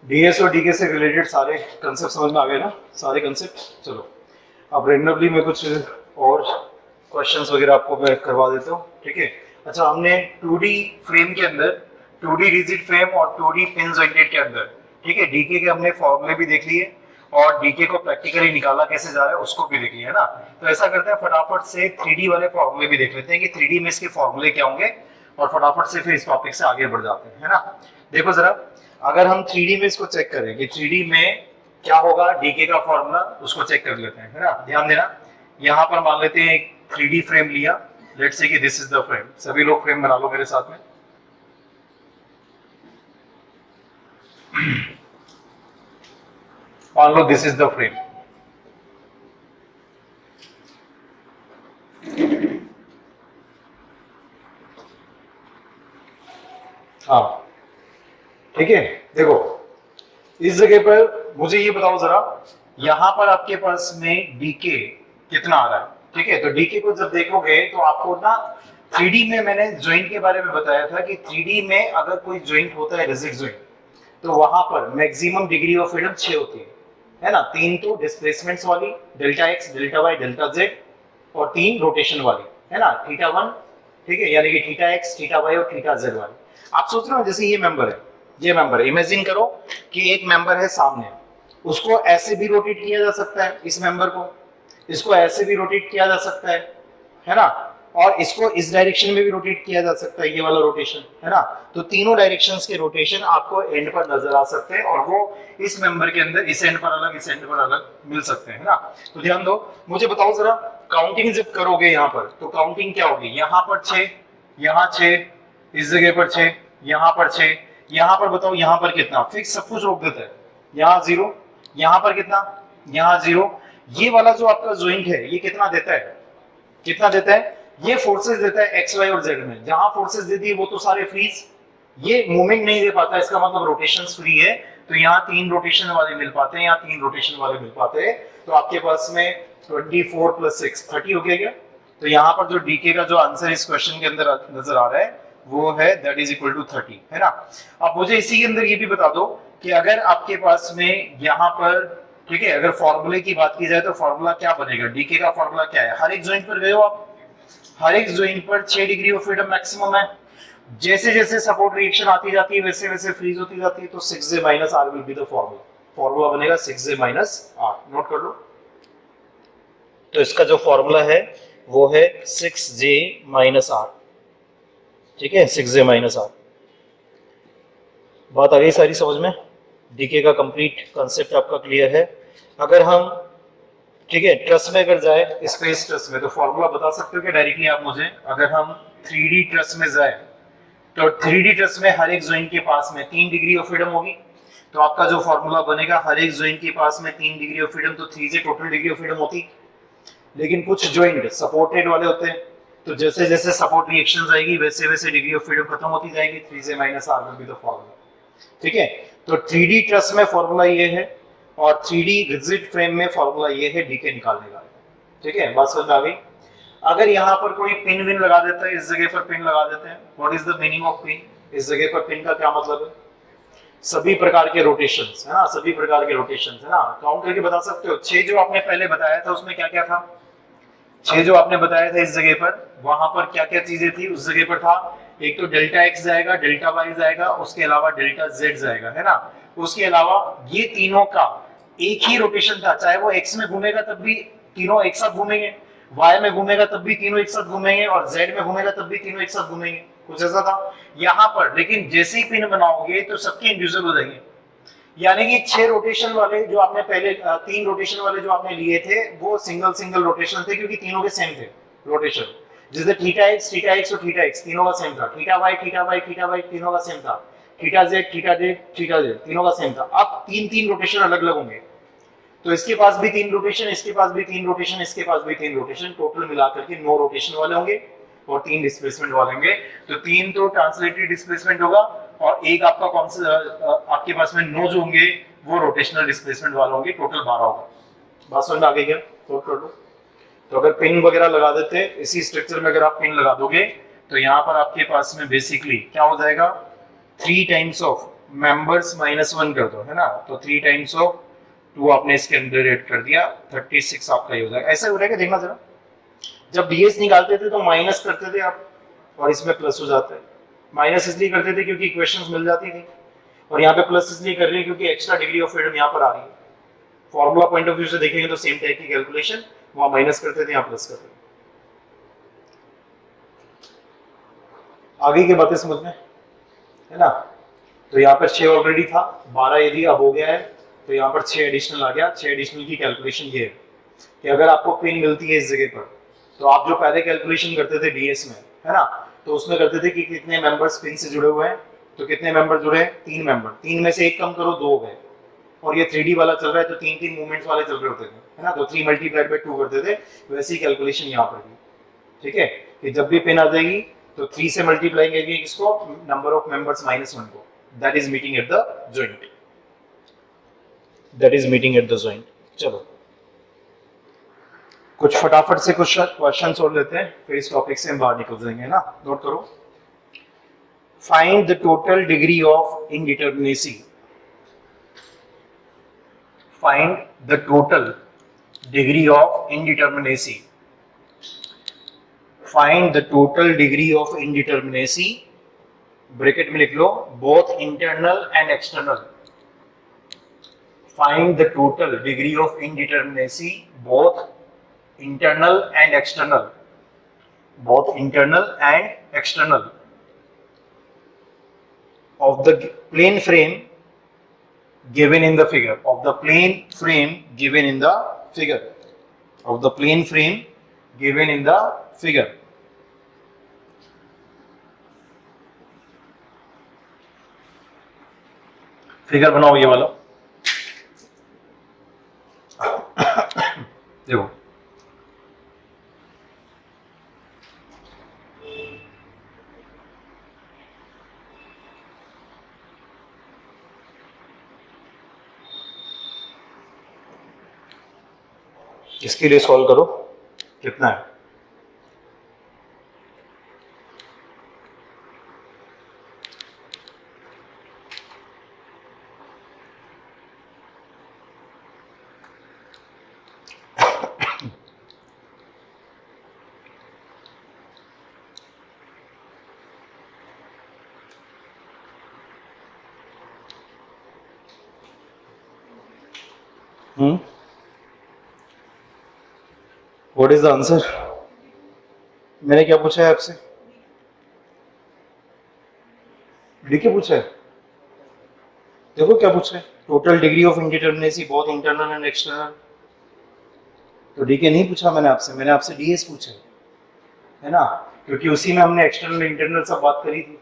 DS और DK से related सारे कंसेप्ट समझ में आ गए ना, सारे कंसेप्ट। चलो अब रेंडमली मैं कुछ और क्वेश्चंस वगैरह आपको मैं करवा देता हूँ, ठीक है। अच्छा, हमने 2D फ्रेम के अंदर 2D रिजिड फ्रेम और 2D पिन जॉइंटेड के अंदर, ठीक है, डीके के हमने फॉर्मूले भी देख लिए और डीके को प्रैक्टिकली निकाला कैसे जा रहा है उसको भी देख लिया है ना। तो ऐसा करते हैं फटाफट से 3D वाले फॉर्मूले भी देख लेते हैं कि 3D में इसके फॉर्मूले क्या होंगे और फटाफट से फिर इस टॉपिक से आगे बढ़ जाते हैं, है ना। देखो जरा, अगर हम 3D में इसको चेक करें कि 3D में क्या होगा, डीके का फॉर्मूला उसको चेक कर लेते हैं, है ना। ध्यान देना, यहाँ पर मान लेते हैं एक 3D फ्रेम लिया, लेट्स से कि दिस इज द फ्रेम। सभी लोग फ्रेम बना लो मेरे साथ में। मान लो दिस इज द फ्रेम, हाँ ठीक है। देखो इस जगह पर मुझे ये बताओ जरा, यहां पर आपके पास में डीके कितना आ रहा है, ठीक है। तो डीके को जब देखोगे तो आपको ना 3D में मैंने ज्वाइंट के बारे में बताया था कि 3D में अगर कोई ज्वाइंट होता है रिजिड ज्वाइंट, तो वहां पर मैक्सिमम डिग्री ऑफ फ्रीडम 6 होती है ना। 3 तो डिस्प्लेसमेंट्स वाली, delta x, delta y, delta z, और 3 रोटेशन वाली, है ना, थीटा 1, ठीक है, यानी कि थीटा एक्स, थीटा वाई और थीटा जेड वाली। आप सोच रहे हो जैसे ये मेंबर है, ये मेंबर, इमेजिन करो कि एक मेंबर है सामने, उसको ऐसे भी रोटेट किया जा सकता है, इस मेंबर को, इसको ऐसे भी रोटेट किया जा सकता है ना, और इसको इस डायरेक्शन में भी रोटेट किया जा सकता है, ये वाला रोटेशन, है ना। तो तीनों डायरेक्शंस के रोटेशन आपको एंड पर नजर आ सकते हैं और वो इस मेंबर के अंदर इस एंड पर अलग, इस एंड पर अलग मिल सकते हैं, है ना। तो ध्यान दो, मुझे बताओ जरा, काउंटिंग जब करोगे यहाँ पर तो काउंटिंग क्या होगी, यहाँ पर 6, यहाँ 6, इस जगह पर 6, यहाँ पर 6, यहाँ पर बताओ यहाँ पर कितना, फिक्स सब कुछ रोक देता है, यहाँ 0, यहाँ पर कितना, यहाँ 0। ये वाला जो आपका ज्वाइंट है ये कितना देता है, कितना देता है, ये फोर्सेस देता है एक्स वाई और जेड में। जहां फोर्सेस देती है वो तो सारे फ्रीज, ये मूवमेंट नहीं दे पाता, इसका मतलब रोटेशंस फ्री है। तो यहाँ 3 रोटेशन वाले मिल पाते हैं, यहाँ 3 रोटेशन वाले मिल पाते हैं। तो आपके पास में 24 + 6 30 हो गया क्या। तो यहाँ पर जो डीके का जो आंसर इस क्वेश्चन के अंदर नजर आ रहा है वो है दैट इज इक्वल टू 30, है ना। अब मुझे इसी के अंदर ये भी बता दो कि अगर आपके पास में यहाँ पर, ठीक है, अगर फॉर्मूले की बात की जाए तो फॉर्मूला क्या बनेगा, डीके का फॉर्मूला क्या है। हर एक ज्वाइंट पर गए हो आप, हर एक ज्वाइंट पर 6 डिग्री ऑफ फ्रीडम मैक्सिमम है। जैसे जैसे सपोर्ट रिएक्शन आती जाती है वैसे वैसे फ्रीज होती जाती है। तो 6j - r will be the formula, formula बनेगा 6j - r, नोट कर लो। तो इसका जो फॉर्मूला है वो है 6j - r, ठीक है, 6j - r। बात आ गई सारी समझ में, डीके का कंप्लीट कांसेप्ट आपका क्लियर है। अगर हम, ठीक है, ट्रस में अगर जाए, स्पेस ट्रस में, तो फॉर्मूला बता सकते हो कि डायरेक्टली आप मुझे, अगर हम 3D ट्रस में जाए तो 3D ट्रस में हर एक ज्वाइंट के पास में 3 डिग्री ऑफ फ्रीडम होगी। तो आपका जो फॉर्मूला बनेगा, हर एक ज्वाइंट के पास में 3 डिग्री ऑफ फ्रीडम, तो 3j total degree of freedom होती। लेकिन कुछ ज्वाइंट सपोर्टेड वाले होते हैं, तो जैसे जैसे सपोर्ट रिएक्शन आएगी वैसे वैसे डिग्री ऑफ फ्रीडम खत्म होती जाएगी। 3j - r will be the formula, ठीक है। तो 3D ट्रस में फॉर्मूला ये है और 3D रिजिड फ्रेम में फॉर्मूला ये है डीके निकालने का, ठीक है। बात समझ आ गई। अगर यहाँ पर कोई पिन विन लगा देता है, इस जगह पर पिन लगा देते हैं, what is the meaning of pin. इस जगह पर पिन का क्या मतलब है, सभी प्रकार के रोटेशंस, है ना, सभी प्रकार के रोटेशंस, है ना। काउंट करके बता सकते हो। 6 जो आपने पहले बताया था उसमें क्या क्या था, 6 जो आपने बताया था इस जगह पर, वहां पर क्या क्या चीजें थी उस जगह पर था। एक तो डेल्टा एक्स जाएगा, डेल्टा वाई जाएगा, उसके अलावा डेल्टा जेड जाएगा, है ना। उसके अलावा ये तीनों का एक ही रोटेशन था, चाहे वो एक्स में घूमेगा तब भी तीनों एक साथ घूमेंगे, वाई में घूमेगा तब भी तीनों एक साथ घूमेंगे, और जेड में घूमेगा तब भी तीनों एक साथ घूमेंगे, कुछ ऐसा था यहाँ पर। लेकिन जैसे ही पिन बनाओगे तो सबके इंडिविजुअल हो जाएंगे, यानी कि 6 रोटेशन वाले जो आपने पहले 3 रोटेशन वाले जो आपने लिए थे वो सिंगल सिंगल रोटेशन थे, क्योंकि तीनों के सेम थे रोटेशन। जैसे थीटा एक्स और थीटा एक्स तीनों का सेम था, थीटा वाई तीनों का सेम था, थीटा जेड तीनों का सेम था। अब 3 रोटेशन अलग अलग होंगे, तो इसके पास भी 3 रोटेशन, इसके पास भी 3 रोटेशन, इसके पास भी 3 रोटेशन, टोटल मिलाकर के 9 रोटेशन वाले होंगे और 3 डिस्प्लेसमेंट वाले होंगे। तो 3 तो ट्रांसलेटरी डिस्प्लेसमेंट होगा और एक आपका कौन सा, आपके पास में 9 जो होंगे वो रोटेशनल डिस्प्लेसमेंट वाले होंगे, टोटल 12 होगा। बात समझ में आ गई क्या, नोट कर लो। तो अगर पिन वगैरह लगा देते इसी स्ट्रक्चर में, अगर आप पिन लगा दोगे तो यहाँ पर आपके पास में बेसिकली क्या हो जाएगा, 3 टाइम्स ऑफ मेंबर्स -1 कर दो, है ना, तो 3 टाइम्स ऑफ 2 आपने इसके अंदर ऐड कर दिया, 36 आपका ये हो जाएगा। ऐसा हो रहा है कि देखना जरा, जब डीएस निकालते थे तो माइनस करते थे आप और इसमें प्लस हो जाता है। माइनस इसलिए करते थे क्योंकि इक्वेशंस मिल जाती थी, और यहाँ पे प्लस इसलिए कर रहे हैं क्योंकि एक्स्ट्रा डिग्री ऑफ फ्रीडम यहाँ पर आ रही है। फॉर्मूला पॉइंट ऑफ व्यू से देखेंगे तो सेम टाइप की कैलकुलेशन, वहां माइनस करते थे, यहाँ प्लस करते थे। आगे की बातें समझ में है ना। तो यहाँ पर 6 ऑलरेडी था, 12 यदि अब हो गया है तो यहाँ पर 6 एडिशनल आ गया। 6 एडिशनल की कैलकुलेशन ये है कि अगर आपको पिन मिलती है इस जगह पर, तो आप जो पहले कैलकुलेशन करते थे डीएस में, है ना, तो उसमें करते थे कि कितने मेंबर्स पिन से जुड़े हुए हैं, तो कितने मेंबर जुड़े हैं, 3 मेंबर, 3 में से 1 कम करो 2 हो गए, और ये 3D वाला चल रहा है तो 3-3 मूवमेंट्स वाले चल रहे होते थे, है ना, तो 3 × 2 करते थे। वैसी कैलकुलेशन यहाँ पर भी, ठीक है, कि जब भी पिन आ जाएगी तो 3 से मल्टीप्लाई करेंगे इसको, नंबर ऑफ मेंबर्स -1 को, that is meeting at the joint, that is meeting at the joint. चलो कुछ फटाफट से कुछ क्वेश्चंस और लेते हैं, फिर इस टॉपिक से हम बाहर निकल जाएंगे, ना। नोट करो, find the total degree of indeterminacy, find the total degree of indeterminacy, find the total degree of indeterminacy, bracket में लिख लो, both internal and external, find the total degree of indeterminacy both internal and external, both internal and external of the plane frame given in the figure, of the plane frame given in the figure, of the plane frame given in the figure. Figure बनाओ ये वाला, देखो इसके लिए solve करो, कितना है, what is the answer? मैंने क्या पूछा है आपसे? डी के पूछा है, देखो क्या पूछा है, total degree of indeterminacy both internal and external. तो डी के नहीं पूछा मैंने आपसे, मैंने आपसे डीएस पूछा है ना, क्योंकि उसी में हमने एक्सटर्नल इंटरनल सब बात करी थी।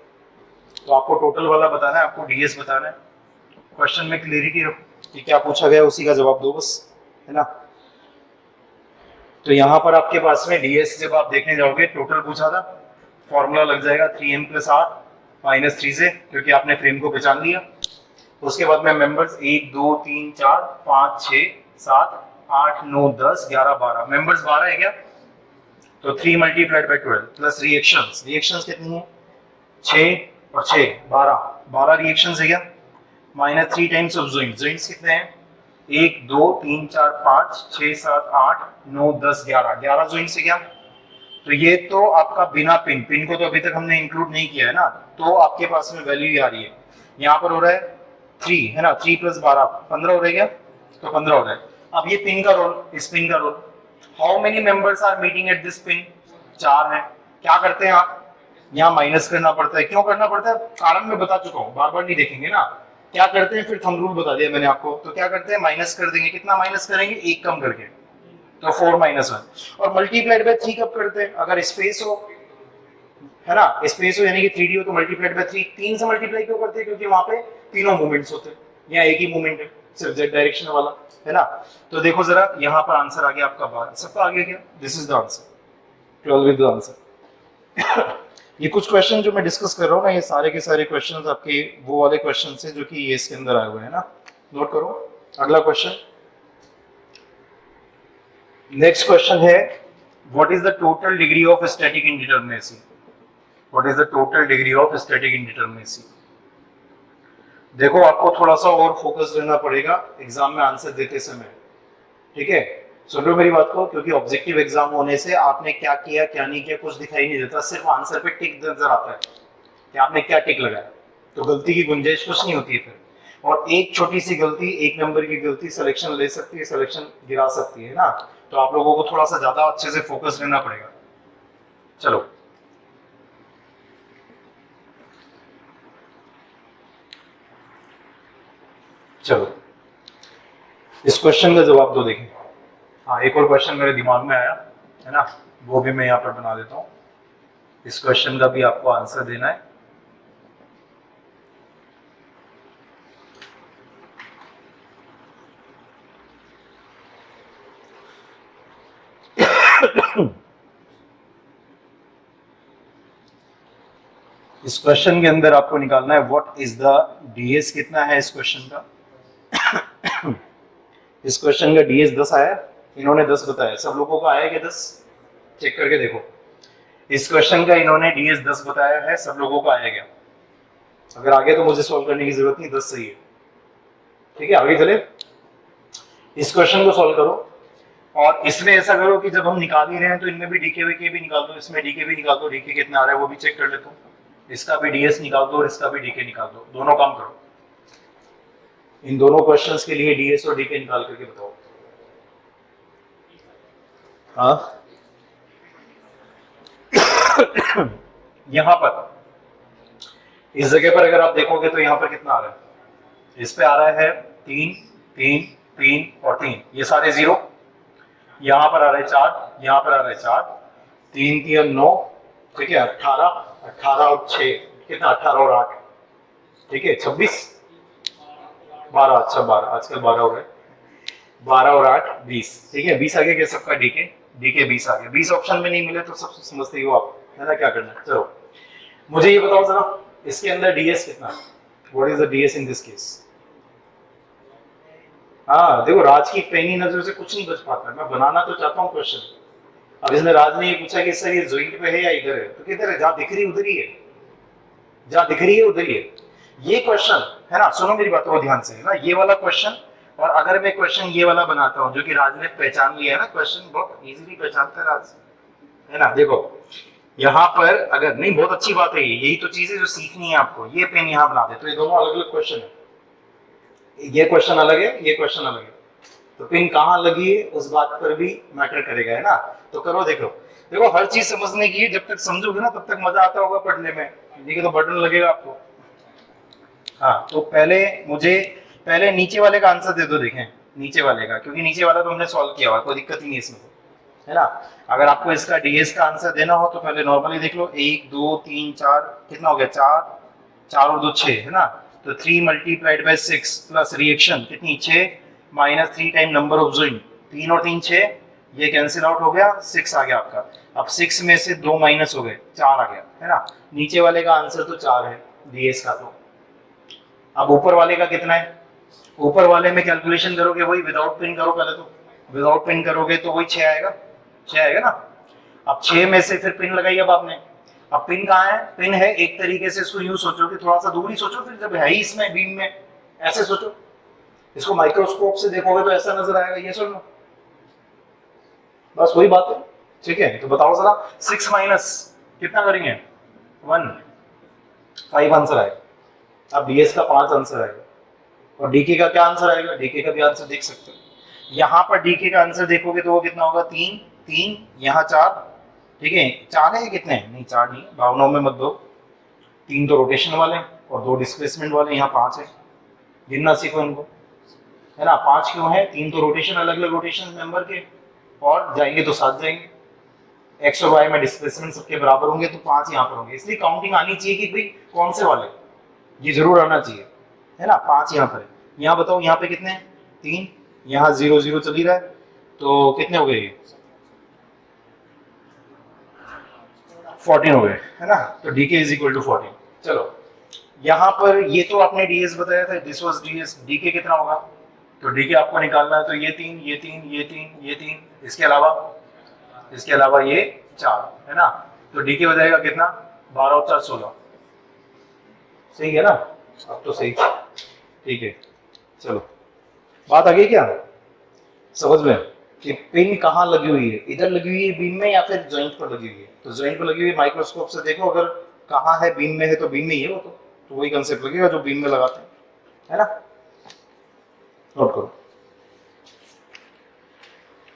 तो आपको टोटल वाला बताना है, आपको डीएस बताना है। क्वेश्चन में क्लियरिटी रखो कि क्या पूछा गया, उसी का जवाब दो बस, है ना। तो यहाँ पर आपके पास में डीएस जब आप देखने जाओगे, टोटल पूछा था, फॉर्मूला लग जाएगा 3m + 8 - 3 से, क्योंकि आपने फ्रेम को पहचान लिया। उसके बाद में मेंबर्स 1 2 3 4 5 6 7 8 9 10 11 12, मेंबर्स 12 है क्या, तो 3 × 12 प्लस रिएक्शंस, रिएक्शंस कितनी है, 6 और 6 12 रिएक्शंस है क्या, -3 टाइम्स ऑफ जॉइंट, जॉइंट्स कितने हैं, 1 2 3 4 5 6 7 8 9 10 11 जॉइंट्स है क्या। तो ये तो आपका बिना पिन, पिन को तो अभी तक हमने इंक्लूड नहीं किया है ना, तो आपके पास में वैल्यू आ रही है, यहाँ पर हो रहा है 3, है ना, 3 + 12 15 हो रहा है क्या, तो 15 हो रहा है। अब ये पिन का रोल, इस पिन का role, how many members are meeting at this pin, 4 है। क्या करते हैं आप, यहाँ माइनस करना पड़ता है, क्यों करना पड़ता है, कारण मैं बता चुका हूँ, बार बार नहीं देखेंगे ना। क्या करते हैं, फिर थंब रूल बता दिया मैंने आपको, तो क्या करते हैं, माइनस कर देंगे, कितना माइनस करेंगे, 1 कम करके, तो 4 - 1, और मल्टीप्लाइड बाय 3 कब करते हैं, अगर स्पेस हो, है ना, स्पेस हो यानी कि 3D हो तो मल्टीप्लाइड बाय 3, 3 से मल्टीप्लाई क्यों करते हैं, क्योंकि वहां पे तीनों मूवमेंट्स होते हैं, यहाँ एक ही मूवमेंट है, सिर्फ z डायरेक्शन वाला, है ना। तो देखो जरा, यहाँ पर आंसर आ गया आपका 12, सबका आ गया क्या, this is the answer, 12 is the answer. ये कुछ क्वेश्चन जो मैं डिस्कस कर रहा हूँ ना, ये सारे के सारे क्वेश्चंस आपके वो वाले क्वेश्चन है जो कि ये इसके अंदर आए हुए हैं ना, नोट करो। अगला क्वेश्चन, नेक्स्ट क्वेश्चन है, what is the total degree of static indeterminacy, what is the total degree of static indeterminacy. देखो आपको थोड़ा सा और फोकस रहना पड़ेगा एग्जाम में आंसर देते समय, ठीक है? सुन लो मेरी बात को, क्योंकि ऑब्जेक्टिव एग्जाम होने से आपने क्या किया क्या नहीं किया कुछ दिखाई नहीं देता, सिर्फ आंसर पे टिक नजर आता है कि आपने क्या टिक लगाया, तो गलती की गुंजाइश कुछ नहीं होती है फिर। और एक छोटी सी गलती, एक नंबर की गलती सिलेक्शन ले सकती है, सिलेक्शन गिरा सकती है ना। तो आप लोगों को थोड़ा सा ज्यादा अच्छे से फोकस रहना पड़ेगा। चलो चलो इस क्वेश्चन का जवाब दो देखें। हाँ, एक और क्वेश्चन मेरे दिमाग में आया है ना, वो भी मैं यहाँ पर बना देता हूँ। इस क्वेश्चन का भी आपको आंसर देना है। इस क्वेश्चन के अंदर आपको निकालना है व्हाट इज द डीएस, कितना है इस क्वेश्चन का। इस क्वेश्चन का डीएस 10 आया, इन्होंने 10 बताया, सब लोगों का आया क्या 10? चेक करके देखो। इस क्वेश्चन का इन्होंने डीएस 10 बताया है, सब लोगों का आया क्या? अगर आगे तो मुझे सॉल्व करने की जरूरत नहीं, 10 सही है, ठीक है? आगे चले, इस क्वेश्चन को सॉल्व करो। और इसमें ऐसा करो कि जब हम निकाल ही रहे हैं तो इनमें भी डीके वीके भी निकाल दो, इसमें डीके भी निकाल दो, डीके कितना आ रहा है वो भी चेक कर लेता हूँ। इसका भी डीएस निकाल दो और इसका भी डीके निकाल दो, दोनों काम करो। इन दोनों क्वेश्चंस के लिए डीएस और डीके निकाल करके बताओ। हाँ यहां पर इस जगह पर अगर आप देखोगे तो यहां पर कितना आ रहा है, इस पे आ रहा है 3 3 3 और 3, ये सारे जीरो। यहां पर आ रहा है 4, यहां पर आ रहा है 4, 3 3 9, ठीक है? 18 18 और 6 कितना, 18 और 8, ठीक है? 26 12, अच्छा 12, आजकल 12 हो रहा है, 12 और 8 20, ठीक है? 20 आगे क्या सबका डीके, डीके 20 आगे। 20 ऑप्शन में नहीं मिले तो सब समझते हो आप, है ना, क्या करना है। चलो मुझे ये बताओ जरा, इसके अंदर डीएस कितना है? What is the DS in this case? हाँ देखो, राज की पैनी नजरों से कुछ नहीं बच पाता, मैं बनाना तो चाहता हूँ क्वेश्चन। अब इसने राज ने ये पूछा कि सर ये ज्वाइंट पे है या इधर है, तो किधर है? जहां दिख रही उधर ही है, जहां दिख रही है उधर ही है। ये क्वेश्चन है ना, सुनो मेरी बात को ध्यान से, है ना, ये वाला क्वेश्चन। और अगर मैं क्वेश्चन ये वाला बनाता हूँ जो कि राज ने पहचान लिया है ना, क्वेश्चन बहुत इजीली पहचानता है राज, है ना। देखो यहाँ पर अगर नहीं, बहुत अच्छी बात है, यही तो चीज है जो सीखनी है आपको। ये पेन यहाँ बना दे तो ये दोनों अलग अलग क्वेश्चन है, ये क्वेश्चन अलग है, ये क्वेश्चन अलग है, तो पिन कहाँ लगी है उस बात पर भी मैटर करेगा, है ना। तो करो, देखो देखो हर चीज समझने की है, जब तक समझोगे ना तब तक मजा आता होगा पढ़ने में। देखिए तो बटन लगेगा आपको। हाँ तो पहले नीचे वाले का आंसर दे दो, देखें नीचे वाले का, क्योंकि नीचे वाला तो हमने सॉल्व किया हुआ, कोई दिक्कत ही नहीं इसमें, है ना। अगर आपको इसका डीएस का आंसर देना हो तो पहले नॉर्मली देख लो, 1 2 3 4, कितना हो गया 4, 4 और 2 6, है ना। तो 3 मल्टीप्लाइड बाय 6 प्लस रिएक्शन कितनी 6 minus 3 time number of joint, 3 और 3 6, ये कैंसिल आउट हो गया, 6 आ गया आपका। अब 6 में से 2 माइनस हो गए, 4 आ गया, है ना। नीचे वाले का आंसर तो 4 है डीएस का। तो अब ऊपर वाले का कितना है? ऊपर वाले में कैलकुलेशन करोगे वही विदाउट पिन करो, पहले तो विदाउट पिन करोगे तो वही 6 आएगा, 6 आएगा ना। अब 6 में से फिर पिन लगाई अब आपने। अब पिन कहाँ है? पिन है एक तरीके से, इसको यूं सोचो कि थोड़ा सा दूर ही सोचो, फिर जब है ही इसमें बीम में, ऐसे सोचो, इसको माइक्रोस्कोप से देखोगे तो ऐसा नजर आएगा, ये सुन लो, बस वही बात है, ठीक है। तो बताओ जरा 6 माइनस कितना करेंगे 1, 5 आंसर आएगा। अब डीएस का 5 आंसर आएगा, और डीके का क्या आंसर आएगा? डीके का भी आंसर देख सकते हो, यहाँ पर डीके का आंसर देखोगे तो वो कितना होगा 3 3, यहाँ 4, ठीक है। 4 है कितने? नहीं 4 नहीं, भावनाओं में मत दो, 3 तो रोटेशन वाले और 2 डिस्प्लेसमेंट वाले, यहाँ 5 है, गिनना सीखो इनको, है ना। 5 क्यों है? 3 तो रोटेशन, अलग अलग रोटेशन मेंबर के, और जाएंगे तो 7 जाएंगे, एक्स और वाई में डिस्प्लेसमेंट सबके बराबर होंगे तो 5 यहाँ पर होंगे, इसलिए काउंटिंग आनी चाहिए कि भाई कौन से वाले, ये जरूर आना चाहिए, है ना। 5 यहाँ पर है, यहाँ बताओ यहाँ पे कितने हैं? 3, यहाँ 0 0 चल ही रहा है, तो कितने हो गए ये 14 हो गए, है ना। तो डीके इज इक्वल टू 14। चलो यहाँ पर ये तो आपने डीएस बताया था, दिस वाज डीएस, डीके कितना होगा? तो डीके आपको निकालना है तो ये 3 ये 3 ये 3 ये 3, इसके अलावा ये 4, है ना। तो डीके हो जाएगा कितना? 12 और 4 16, सही है ना। अब तो सही ठीक है, चलो बात आ गई क्या समझ में कि पिन कहाँ लगी हुई है, इधर लगी हुई है बीम में या फिर जॉइंट पर लगी हुई है। तो जॉइंट पर लगी हुई है, माइक्रोस्कोप से देखो अगर कहाँ है, बीम में है तो बीम में ही है वो, तो वही कंसेप्ट लगेगा जो बीम में लगाते हैं, है ना। नोट करो,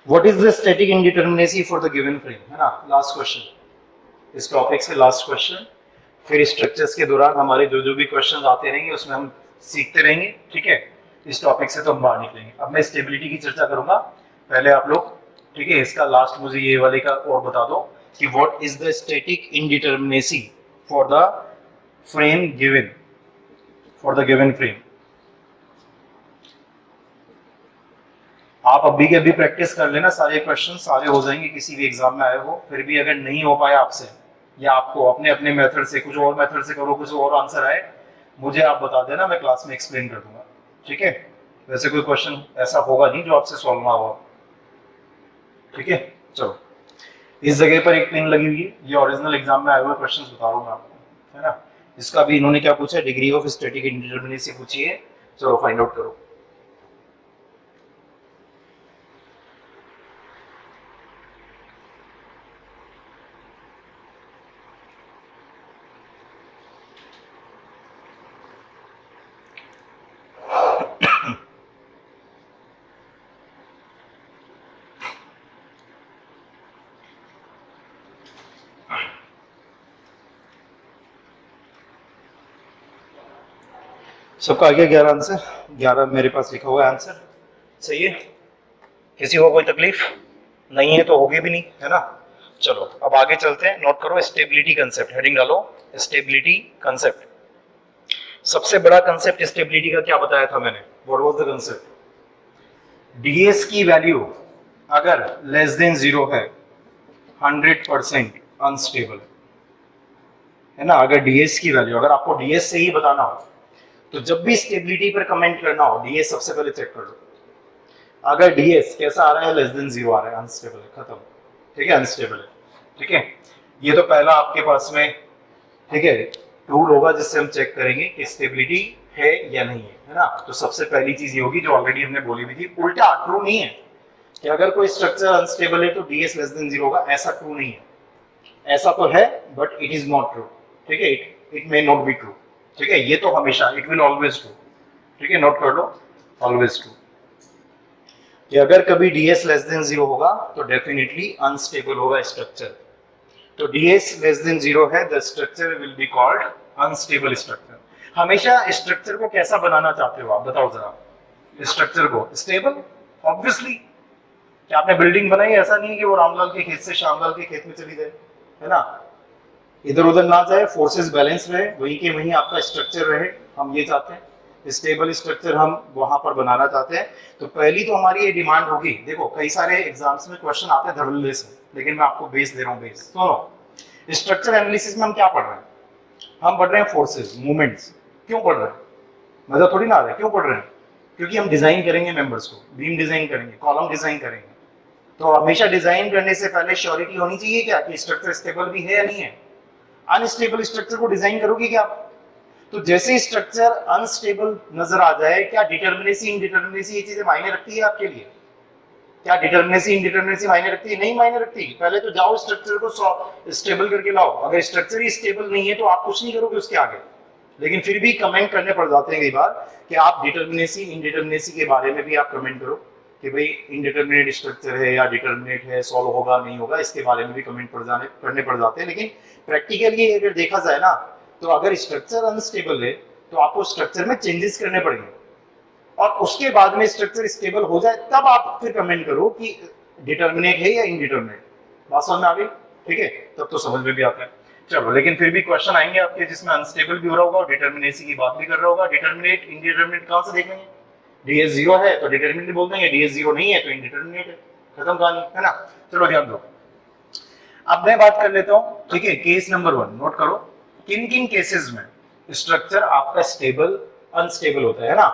what is the static indeterminacy for the given frame, है ना, लास्ट क्वेश्चन इस टॉपिक से, लास्ट क्वेश्चन। फिर स्ट्रक्चर्स के दौरान हमारे जो जो भी क्वेश्चन आते रहेंगे उसमें हम सीखते रहेंगे, ठीक है। इस टॉपिक से तो हम बाहर निकलेंगे। अब मैं स्टेबिलिटी की चर्चा करूंगा, पहले आप लोग, ठीक है, इसका लास्ट मुझे ये वाले का और बता दो कि what is the static indeterminacy for the frame given, for the given frame. आप अभी के अभी प्रैक्टिस कर लेना, सारे क्वेश्चन सारे हो जाएंगे किसी भी एग्जाम में आए हो। फिर भी अगर नहीं हो पाया आपसे, या आपको अपने अपने मेथड से, कुछ और मेथड से करो, कुछ और आंसर आए, मुझे आप बता देना, मैं क्लास में एक्सप्लेन कर दूंगा, ठीक है। वैसे कोई क्वेश्चन ऐसा होगा नहीं जो आपसे सॉल्व ना हो, ठीक है। चलो, इस जगह पर एक पिन लगी हुई है, ये ओरिजिनल एग्जाम में आए हुए क्वेश्चन बता रहा हूँ आपको, है ना। इसका भी इन्होंने क्या पूछा, डिग्री ऑफ स्टैटिक इंडिटरमिनेसी पूछी है। चलो फाइंड आउट करो। सबका आ गया 11 आंसर, 11 मेरे पास लिखा हुआ है आंसर, सही है। किसी को कोई तकलीफ नहीं है तो होगी भी नहीं, है ना। चलो अब आगे चलते हैं, नोट करो स्टेबिलिटी कंसेप्ट, हेडिंग डालो स्टेबिलिटी कंसेप्ट। सबसे बड़ा कंसेप्ट स्टेबिलिटी का क्या बताया था मैंने, what was the concept, DS की वैल्यू अगर लेस देन 0 है 100% अनस्टेबल, है ना। अगर डीएस की वैल्यू, अगर आपको डीएस से ही बताना हो तो जब भी स्टेबिलिटी पर कमेंट करना हो, डीएस सबसे पहले चेक कर लो। अगर डीएस कैसा आ रहा है, लेस देन 0 आ रहा है, अनस्टेबल है, खत्म, ठीक है, अनस्टेबल है, ठीक है। ये तो पहला आपके पास में, ठीक है, टूल होगा जिससे हम चेक करेंगे कि स्टेबिलिटी है या नहीं है ना। तो सबसे पहली चीज ये होगी जो ऑलरेडी हमने बोली भी थी, उल्टा ट्रू नहीं है कि अगर कोई स्ट्रक्चर अनस्टेबल है तो डीएस लेस देन 0 होगा, ऐसा ट्रू नहीं है। ऐसा तो है but it is not true, ठीक है, it may not be true, ठीक है। ये तो हमेशा, इट विल ऑलवेज ट्रू, ठीक है, नोट कर लो, ऑलवेज ट्रू। कि अगर कभी डीएस लेस देन 0 होगा तो डेफिनेटली अनस्टेबल होगा स्ट्रक्चर। तो डीएस लेस देन 0 है, the structure will be called unstable structure. हमेशा स्ट्रक्चर को कैसा बनाना चाहते हो आप, बताओ जरा। स्ट्रक्चर को स्टेबल, ऑब्वियसली। क्या आपने बिल्डिंग बनाई, ऐसा नहीं है कि वो रामलाल के खेत से श्यामलाल के खेत में चली जाए, है ना, इधर उधर ना जाए, फोर्सेस बैलेंस रहे, वहीं के वहीं आपका स्ट्रक्चर रहे, हम ये चाहते हैं। स्टेबल स्ट्रक्चर हम वहां पर बनाना चाहते हैं। तो पहली तो हमारी ये डिमांड होगी, देखो कई सारे एग्जाम्स में क्वेश्चन आते हैं धड़ल्ले से, लेकिन मैं आपको बेस दे रहा हूँ, बेस सुनो। स्ट्रक्चर एनालिसिस में हम क्या पढ़ रहे हैं, हम पढ़ रहे हैं फोर्सेस, मूवमेंट्स। क्यों पढ़ रहे हैं, मजा थोड़ी ना आ रहा है, क्यों पढ़ रहे हैं, क्योंकि हम डिजाइन करेंगे मेंबर्स को, बीम डिजाइन करेंगे, कॉलम डिजाइन करेंगे। तो हमेशा डिजाइन करने से पहले श्योरिटी होनी चाहिए क्या कि स्ट्रक्चर स्टेबल भी है या नहीं है। अनस्टेबल स्ट्रक्चर को डिजाइन करोगे क्या आप, तो जैसे स्ट्रक्चर अनस्टेबल नजर आ जाए, क्या डिटरमिनेसी इनडिटरमिनेसी ये चीजें मायने रखती है आपके लिए, क्या डिटरमिनेसी इनडिटरमिनेसी मायने रखती है, नहीं मायने रखती। पहले तो जाओ स्ट्रक्चर को स्टेबल करके लाओ, अगर स्ट्रक्चर ही स्टेबल नहीं है तो आप कुछ नहीं करोगे उसके आगे। लेकिन फिर भी कमेंट करने पड़ जाते हैं कई बार कि आप डिटरमिनेसी इनडिटरमिनेसी के बारे में भी आप कमेंट करो कि भाई इनडिटरमिनेट स्ट्रक्चर है या डिटरमिनेट है, सॉल्व होगा नहीं होगा, इसके बारे में भी कमेंट करने पड़ जाते हैं। लेकिन प्रैक्टिकली अगर देखा जाए ना, तो अगर स्ट्रक्चर अनस्टेबल है तो आपको स्ट्रक्चर में चेंजेस करने पड़ेंगे, और उसके बाद में स्ट्रक्चर स्टेबल हो जाए तब आप फिर कमेंट करो कि डिटरमिनेट है या इनडिटरमिनेट। बात समझ में आ गई, ठीक है, तब तो समझ में भी आता है। चलो, लेकिन फिर भी क्वेश्चन आएंगे आपके जिसमें अनस्टेबल भी हो रहा होगा और डिटरमिनेसी की बात भी कर रहा होगा। डिटरमिनेट इनडिटरमिनेट कहां से देख लेंगे, डीएस 0 है तो डिटरमिनेट बोल देंगे, डीएस 0 नहीं है तो इनडिटरमिनेट है, खत्म कहानी, है ना। चलो ध्यान दो, अब मैं बात कर लेता हूं, ठीक है। केस नंबर 1 नोट करो, किन किन केसेस में स्ट्रक्चर आपका स्टेबल अनस्टेबल होता है ना।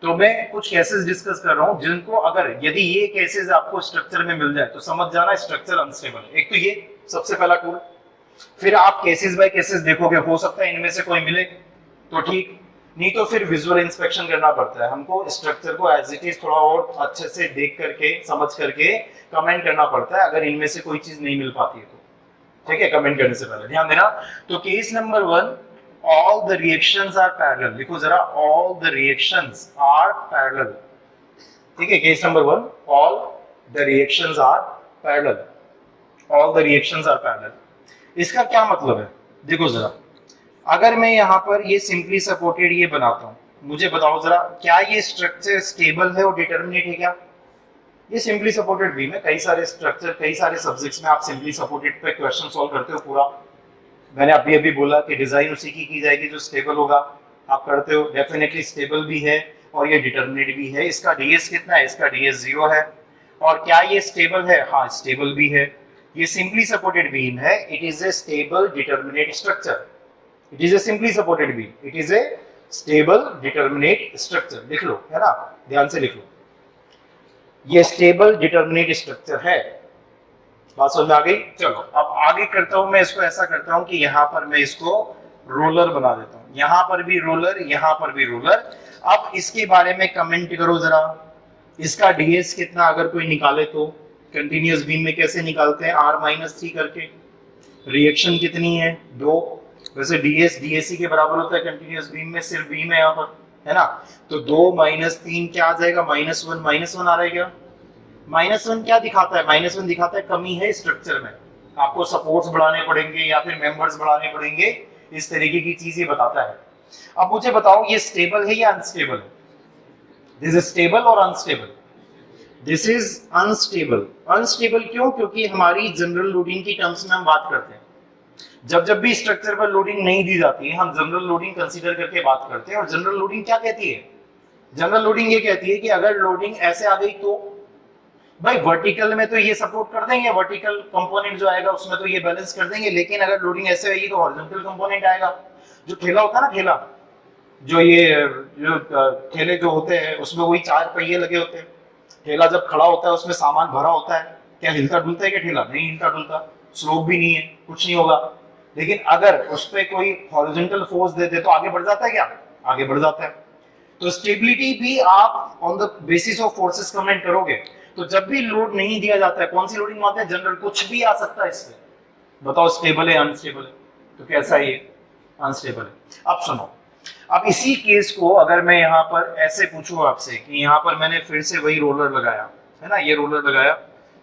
तो मैं कुछ केसेस डिस्कस कर रहा हूं जिनको अगर यदि ये केसेस आपको स्ट्रक्चर में मिल जाए तो समझ जाना स्ट्रक्चर अनस्टेबल है। एक तो ये सबसे पहला टूल, फिर आप केसेस बाय केसेस देखोगे, हो सकता है इनमें से कोई मिले तो ठीक, नहीं तो फिर विजुअल इंस्पेक्शन करना पड़ता है हमको, स्ट्रक्चर को एज इट इज थोड़ा और अच्छे से देख करके समझ करके कमेंट करना पड़ता है अगर इनमें से कोई चीज नहीं मिल पाती है तो, ठीक है। कमेंट करने से पहले ध्यान देना। तो case number 1, all the reactions are parallel, देखो जरा, all the reactions are parallel, ठीक है। Case number 1, all the reactions are parallel, all the reactions are parallel. इसका क्या मतलब है, देखो जरा, अगर मैं यहाँ पर ये सिंपली सपोर्टेड ये बनाता हूँ, मुझे बताओ जरा, क्या ये स्ट्रक्चर स्टेबल है और डिटरमिनेट है क्या? ये सिंपली सपोर्टेड बीम है, कई सारे स्ट्रक्चर, कई सारे सब्जेक्ट्स में आप सिंपली सपोर्टेड पे क्वेश्चन सॉल्व करते हो पूरा। मैंने अभी अभी बोला कि डिजाइन उसी की जाएगी जो स्टेबल होगा, आप करते हो, डेफिनेटली स्टेबल भी है और ये डिटरमिनेट भी है। इसका डीएस कितना है? इसका डीएस 0 है। और क्या ये स्टेबल है? हाँ, स्टेबल भी है। ये सिंपली सपोर्टेड बीम है, it is a stable determinate structure, it is a simply supported beam, it is a stable determinate structure. लिख लो, है ना, ध्यान से लिख लो, ये स्टेबल डिटरमिनेट स्ट्रक्चर है। बात समझ में आ गई? चलो अब आगे करता हूं, मैं इसको ऐसा करता हूं कि यहां पर मैं इसको रोलर बना देता हूं, यहां पर भी रोलर, यहां पर भी रोलर। अब इसके बारे में कमेंट करो जरा, इसका डीएस कितना अगर कोई निकाले तो? कंटिन्यूअस बीम में कैसे निकालते हैं? R-3 करके। रिएक्शन कितनी है? 2। वैसे डीएस डीएससी के बराबर होता है कंटिन्यूअस बीम में, सिर्फ बीम है यहाँ पर, है ना। तो 2 - 3 क्या आ जाएगा? -1, -1 आ रहा है क्या? -1 क्या दिखाता है? -1 दिखाता है कमी है स्ट्रक्चर में, आपको सपोर्ट्स बढ़ाने पड़ेंगे या फिर मेंबर्स बढ़ाने पड़ेंगे, इस तरीके की चीजें बताता है। अब मुझे बताओ, ये स्टेबल है या अनस्टेबल है? दिस इज स्टेबल और unstable? This is unstable. Unstable क्यों? क्योंकि हमारी जनरल लोडिंग की टर्म्स में हम बात करते हैं, जब भी स्ट्रक्चर पर लोडिंग नहीं दी जाती है हम जनरल लोडिंग कंसीडर करके बात करते हैं। और जनरल लोडिंग क्या कहती है? जनरल लोडिंग ये कहती है कि अगर लोडिंग ऐसे आ गई तो भाई वर्टिकल में तो ये सपोर्ट कर देंगे, वर्टिकल कंपोनेंट जो आएगा उसमें तो ये बैलेंस कर देंगे, लेकिन अगर लोडिंग ऐसे आएगी तो हॉरिजॉन्टल कंपोनेंट आएगा। जो ठेला होता है ना, ठेला, जो ये जो ठेले जो होते हैं उसमें वही 4 पहिए लगे होते हैं, ठेला जब खड़ा होता है उसमें सामान भरा होता है, क्या हिलता डुलता है क्या ठेला? नहीं हिलता डुलता, स्लोप भी नहीं है, कुछ नहीं होगा। लेकिन अगर उस पर कोई हॉरिजॉन्टल फोर्स दे दे तो आगे बढ़ जाता है क्या? आगे बढ़ जाता है। तो स्टेबिलिटी भी आप on the basis of forces comment करोगे। तो जब भी लोड नहीं दिया जाता है, कौन सी लोडिंग मानते हैं? जनरल, कुछ भी आ सकता है इसमें, बताओ स्टेबल है अनस्टेबल है? तो कैसा है ये? अनस्टेबल है। अब सुनो, अब इसी केस को अगर मैं यहाँ पर ऐसे पूछूं आपसे कि यहाँ पर मैंने फिर से वही रोलर लगाया है ना, ये रोलर लगाया,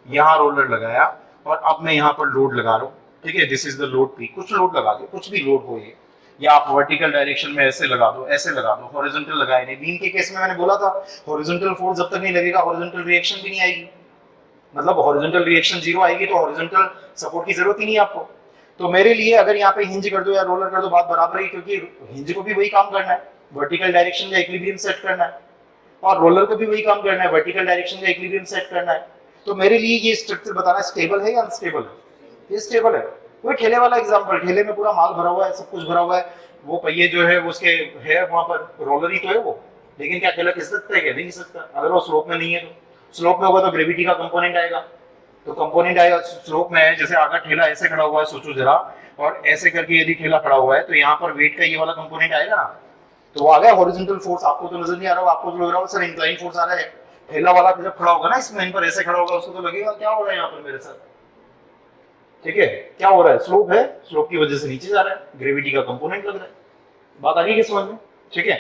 यहाँ रोलर लगाया, और अब मैं यहाँ पर लोड लगा रहा हूँ, ठीक है, this is the load P, कुछ लोड लगा दो, कुछ भी लोड हो ये, या आप वर्टिकल डायरेक्शन में ऐसे लगा दो, ऐसे लगा दो, हॉरिजॉन्टल लगाए नहीं। बीम के केस में मैंने बोला था हॉरिजॉन्टल फोर्स जब तक नहीं लगेगा हॉरिजॉन्टल रिएक्शन भी नहीं आएगी, मतलब हॉरिजॉन्टल रिएक्शन 0 आएगी तो हॉरिजॉन्टल सपोर्ट की जरूरत ही नहीं है आपको। तो मेरे लिए अगर यहाँ पे हिंज कर दो या रोलर कर दो, बात बराबर ही, क्योंकि हिंज को भी वही काम करना है, वर्टिकल डायरेक्शन में इक्विलिब्रियम सेट करना है, और रोलर को भी वही काम करना है, वर्टिकल डायरेक्शन में इक्विलिब्रियम सेट करना है। तो मेरे लिए ये स्ट्रक्चर बताना स्टेबल है या अनस्टेबल है? ये स्टेबल है। कोई ठेले वाला एग्जांपल, ठेले में पूरा माल भरा हुआ है, सब कुछ भरा हुआ है, वो पहिए जो है उसके है वहां पर, रोलर ही तो है वो, लेकिन क्या ठेला खिसक सकता है क्या? नहीं सकता। अगर वो स्लोप में नहीं है तो, स्लोप में होगा तो ग्रेविटी का कंपोनेंट आएगा, तो कंपोनेंट आएगा। स्लोप में है, जैसे अगर ठेला ऐसे खड़ा हुआ है, सोचो जरा, और ऐसे करके यदि ठेला खड़ा हुआ है तो यहाँ पर वेट का ये वाला कंपोनेंट आएगा ना, तो वो आ गया हॉरिजॉन्टल फोर्स। आपको तो नजर नहीं आ रहा, आपको तो लग रहा है सर इंक्लाइन फोर्स आ रहा है। ठेला वाला जब खड़ा होगा ना इसमें, इन पर ऐसे खड़ा होगा, उसको तो लगेगा क्या हो रहा है यहाँ पर मेरे साथ, ठीक है, क्या हो रहा है? स्लोप है, स्लोप की वजह से नीचे जा रहा है, ग्रेविटी का कंपोनेंट लग रहा है। बात आ गई क्या समझ में? ठीक है।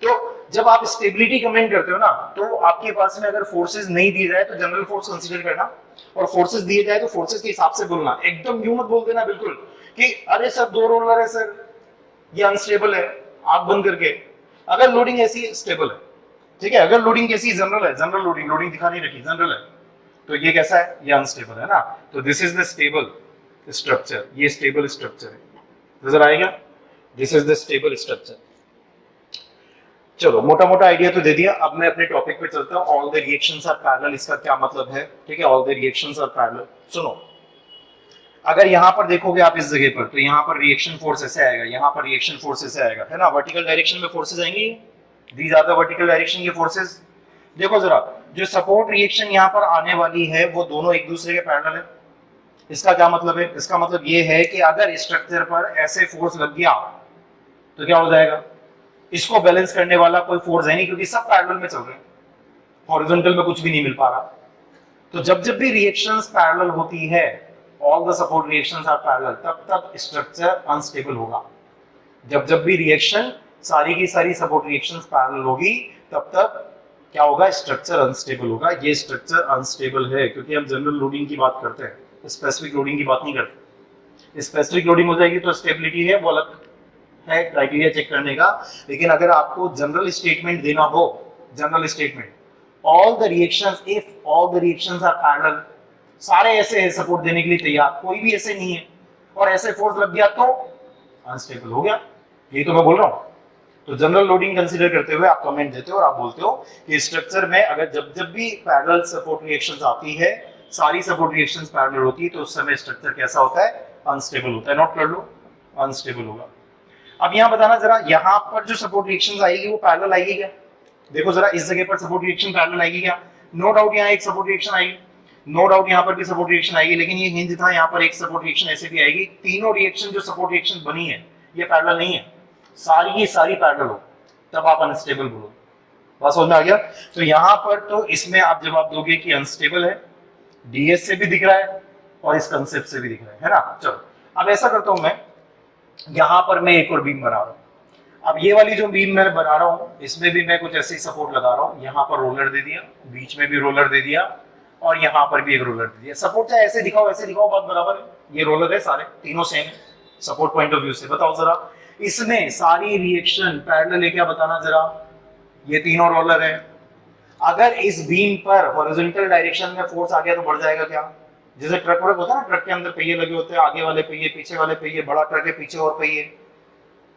तो जब आप स्टेबिलिटी कमेंट करते हो ना, तो आपके पास में अगर फोर्सेस नहीं दी जाए तो जनरल फोर्स कंसीडर करना, और फोर्सेस दिए जाए तो फोर्सेस के हिसाब से बोलना। एकदम यूं मत बोल देना बिल्कुल कि अरे सर 2 रोलर है सर, ये अनस्टेबल है, आंख बंद करके। अगर लोडिंग ऐसी स्टेबल है, ठीक है, अगर लोडिंग कैसी जनरल है, जनरल लोडिंग, लोडिंग दिखा नहीं रखी, जनरल है, तो ये कैसा है? ये अनस्टेबल है ना। तो this is the stable structure, ये स्टेबल स्ट्रक्चर है, नजर आएगा? This is the stable structure. चलो मोटा मोटा आइडिया तो दे दिया, अब मैं अपने टॉपिक पे चलता हूं। All the reactions are parallel, इसका क्या मतलब है? ठीक है, all the reactions are parallel. सुनो, अगर यहां पर देखोगे आप इस जगह पर, तो यहां पर रिएक्शन फोर्स ऐसे आएगा, यहां पर रिएक्शन फोर्स ऐसे आएगा, है ना, वर्टिकल डायरेक्शन में फोर्सेस आएंगी, these are the vertical direction के फोर्सेस। देखो जरा, जो सपोर्ट रिएक्शन यहां पर आने वाली है वो दोनों एक दूसरे के पैरेलल है। इसका क्या मतलब है? इसका मतलब ये है कि अगर स्ट्रक्चर पर ऐसे फोर्स लग गया तो क्या हो जाएगा? इसको बैलेंस करने वाला कोई फोर्स है नहीं, क्योंकि सब पैरेलल में चल रहे हैं, हॉरिजॉन्टल में कुछ भी नहीं मिल पा रहा। तो जब जब भी रिएक्शंस पैरेलल होती है, all the support reactions are parallel, तब तब स्ट्रक्चर अनस्टेबल होगा। जब जब भी रिएक्शन सारी की सारी सपोर्ट रिएक्शंस पैरेलल होगी, तब तब क्या होगा, स्ट्रक्चर अनस्टेबल होगा। ये स्ट्रक्चर अनस्टेबल है क्योंकि हम जनरल लोडिंग की बात करते हैं, स्पेसिफिक लोडिंग की बात नहीं करते। स्पेसिफिक लोडिंग हो जाएगी तो स्टेबिलिटी है, वो अलग है क्राइटेरिया चेक करने का। लेकिन अगर आपको जनरल स्टेटमेंट देना हो, general statement, all the reactions, if all the reactions are parallel, सारे ऐसे हैं सपोर्ट देने के लिए तैयार, कोई भी ऐसे नहीं है, और ऐसे फोर्स लग गया तो अनस्टेबल हो गया। ये तो मैं बोल रहा हूं। तो जनरल लोडिंग कंसीडर करते हुए आप कमेंट देते हो और आप बोलते हो कि स्ट्रक्चर में अगर जब जब भी पैरेलल सपोर्ट रिएक्शंस आती है, सारी सपोर्ट रिएक्शंस पैरेलल होती है, तो उस समय स्ट्रक्चर कैसा होता है, अनस्टेबल होता है। नोट कर लो, अनस्टेबल होगा। अब यहां बताना जरा, यहां पर जो सपोर्ट रिएक्शंस आएगी वो पैरेलल आएगी क्या? देखो जरा, इस जगह पर सपोर्ट रिएक्शन पैरेलल आएगी क्या? नो डाउट यहाँ एक सपोर्ट रिएक्शन आएगी, नो डाउट यहाँ पर भी सपोर्ट रिएक्शन आएगी, लेकिन ये हिंज था, यहाँ पर एक सपोर्ट रिएक्शन ऐसे भी आएगी। तीनों रिएक्शन जो सपोर्ट रिएक्शन बनी है ये पैरेलल नहीं है, सारी की सारी पैरेलल हो, तब आप अनस्टेबल बोलो। बात समझ में आ गया? तो यहाँ पर तो इसमें आप जवाब दोगे कि अनस्टेबल है, डीएस से भी दिख रहा है और इस कंसेप्ट से भी दिख रहा है ना। चलो अब ऐसा करता हूं मैं, यहां पर मैं एक और बीम बना रहा हूं। अब ये वाली जो बीम मैं बना रहा हूं, इसमें भी मैं कुछ ऐसे ही सपोर्ट लगा रहा हूं। यहां पर रोलर दे दिया, बीच में भी रोलर दे दिया, और यहां पर भी एक रोलर दे दिया। सपोर्ट चाहे ऐसे दिखाओ ऐसे दिखाओ, बात बराबर है। ये रोलर है, सारे तीनों सेम है सपोर्ट पॉइंट ऑफ व्यू से। बताओ जरा, इसमें सारी रिएक्शन पैरेलल है क्या? बताना जरा। ये तीनों रोलर है, अगर इस बीम पर हॉरिजॉन्टल डायरेक्शन में फोर्स आ गया तो बढ़ जाएगा क्या? जैसे ट्रक वर्क होता है ना, ट्रक के अंदर पहिए लगे होते हैं, आगे वाले पहिए, पीछे वाले पहिए, बड़ा ट्रक है पीछे और पहिए,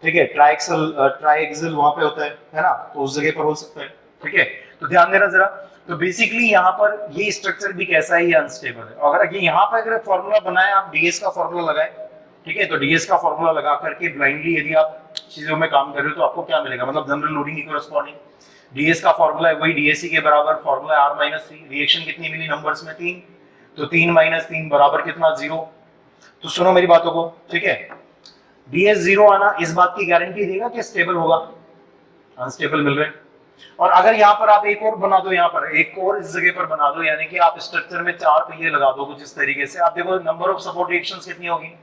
ठीक है, ट्राइएक्सल वहां पे होता है ना, तो उस जगह पर हो सकता है। ठीक है, तो ध्यान देना जरा। तो बेसिकली यहाँ पर ये स्ट्रक्चर भी कैसा है, ये अनस्टेबल है। अगर ये यहाँ पर अगर फॉर्मूला बनाए, आप डीएस का फॉर्मूला लगाए, ठीक है, तो डीएस का फॉर्मूला लगा करके ब्लाइंडली यदि आप चीजों में काम कर रहे हो तो आपको क्या मिलेगा, मतलब जनरल लोडिंग की कोरस्पॉन्डिंग डीएस का फॉर्मूला है वही डीएससी के बराबर फॉर्मूला आर माइनस 3। रिएक्शन कितनी मिली नंबर्स में? 3, तो 3 माइनस 3 बराबर कितना? 0। तो सुनो मेरी बातों को, ठीक है, डीएस 0 आना इस बात की गारंटी देगा कि स्टेबल होगा, अनस्टेबल मिल रहे हैं। और अगर यहाँ पर आप एक और बना दो, यहाँ पर एक और इस जगह पर बना दो, यानी कि आप स्ट्रक्चर में 4 पहिए लगा दो कुछ इस तरीके से, आप देखो नंबर ऑफ सपोर्ट रिएक्शंस कितनी होगी।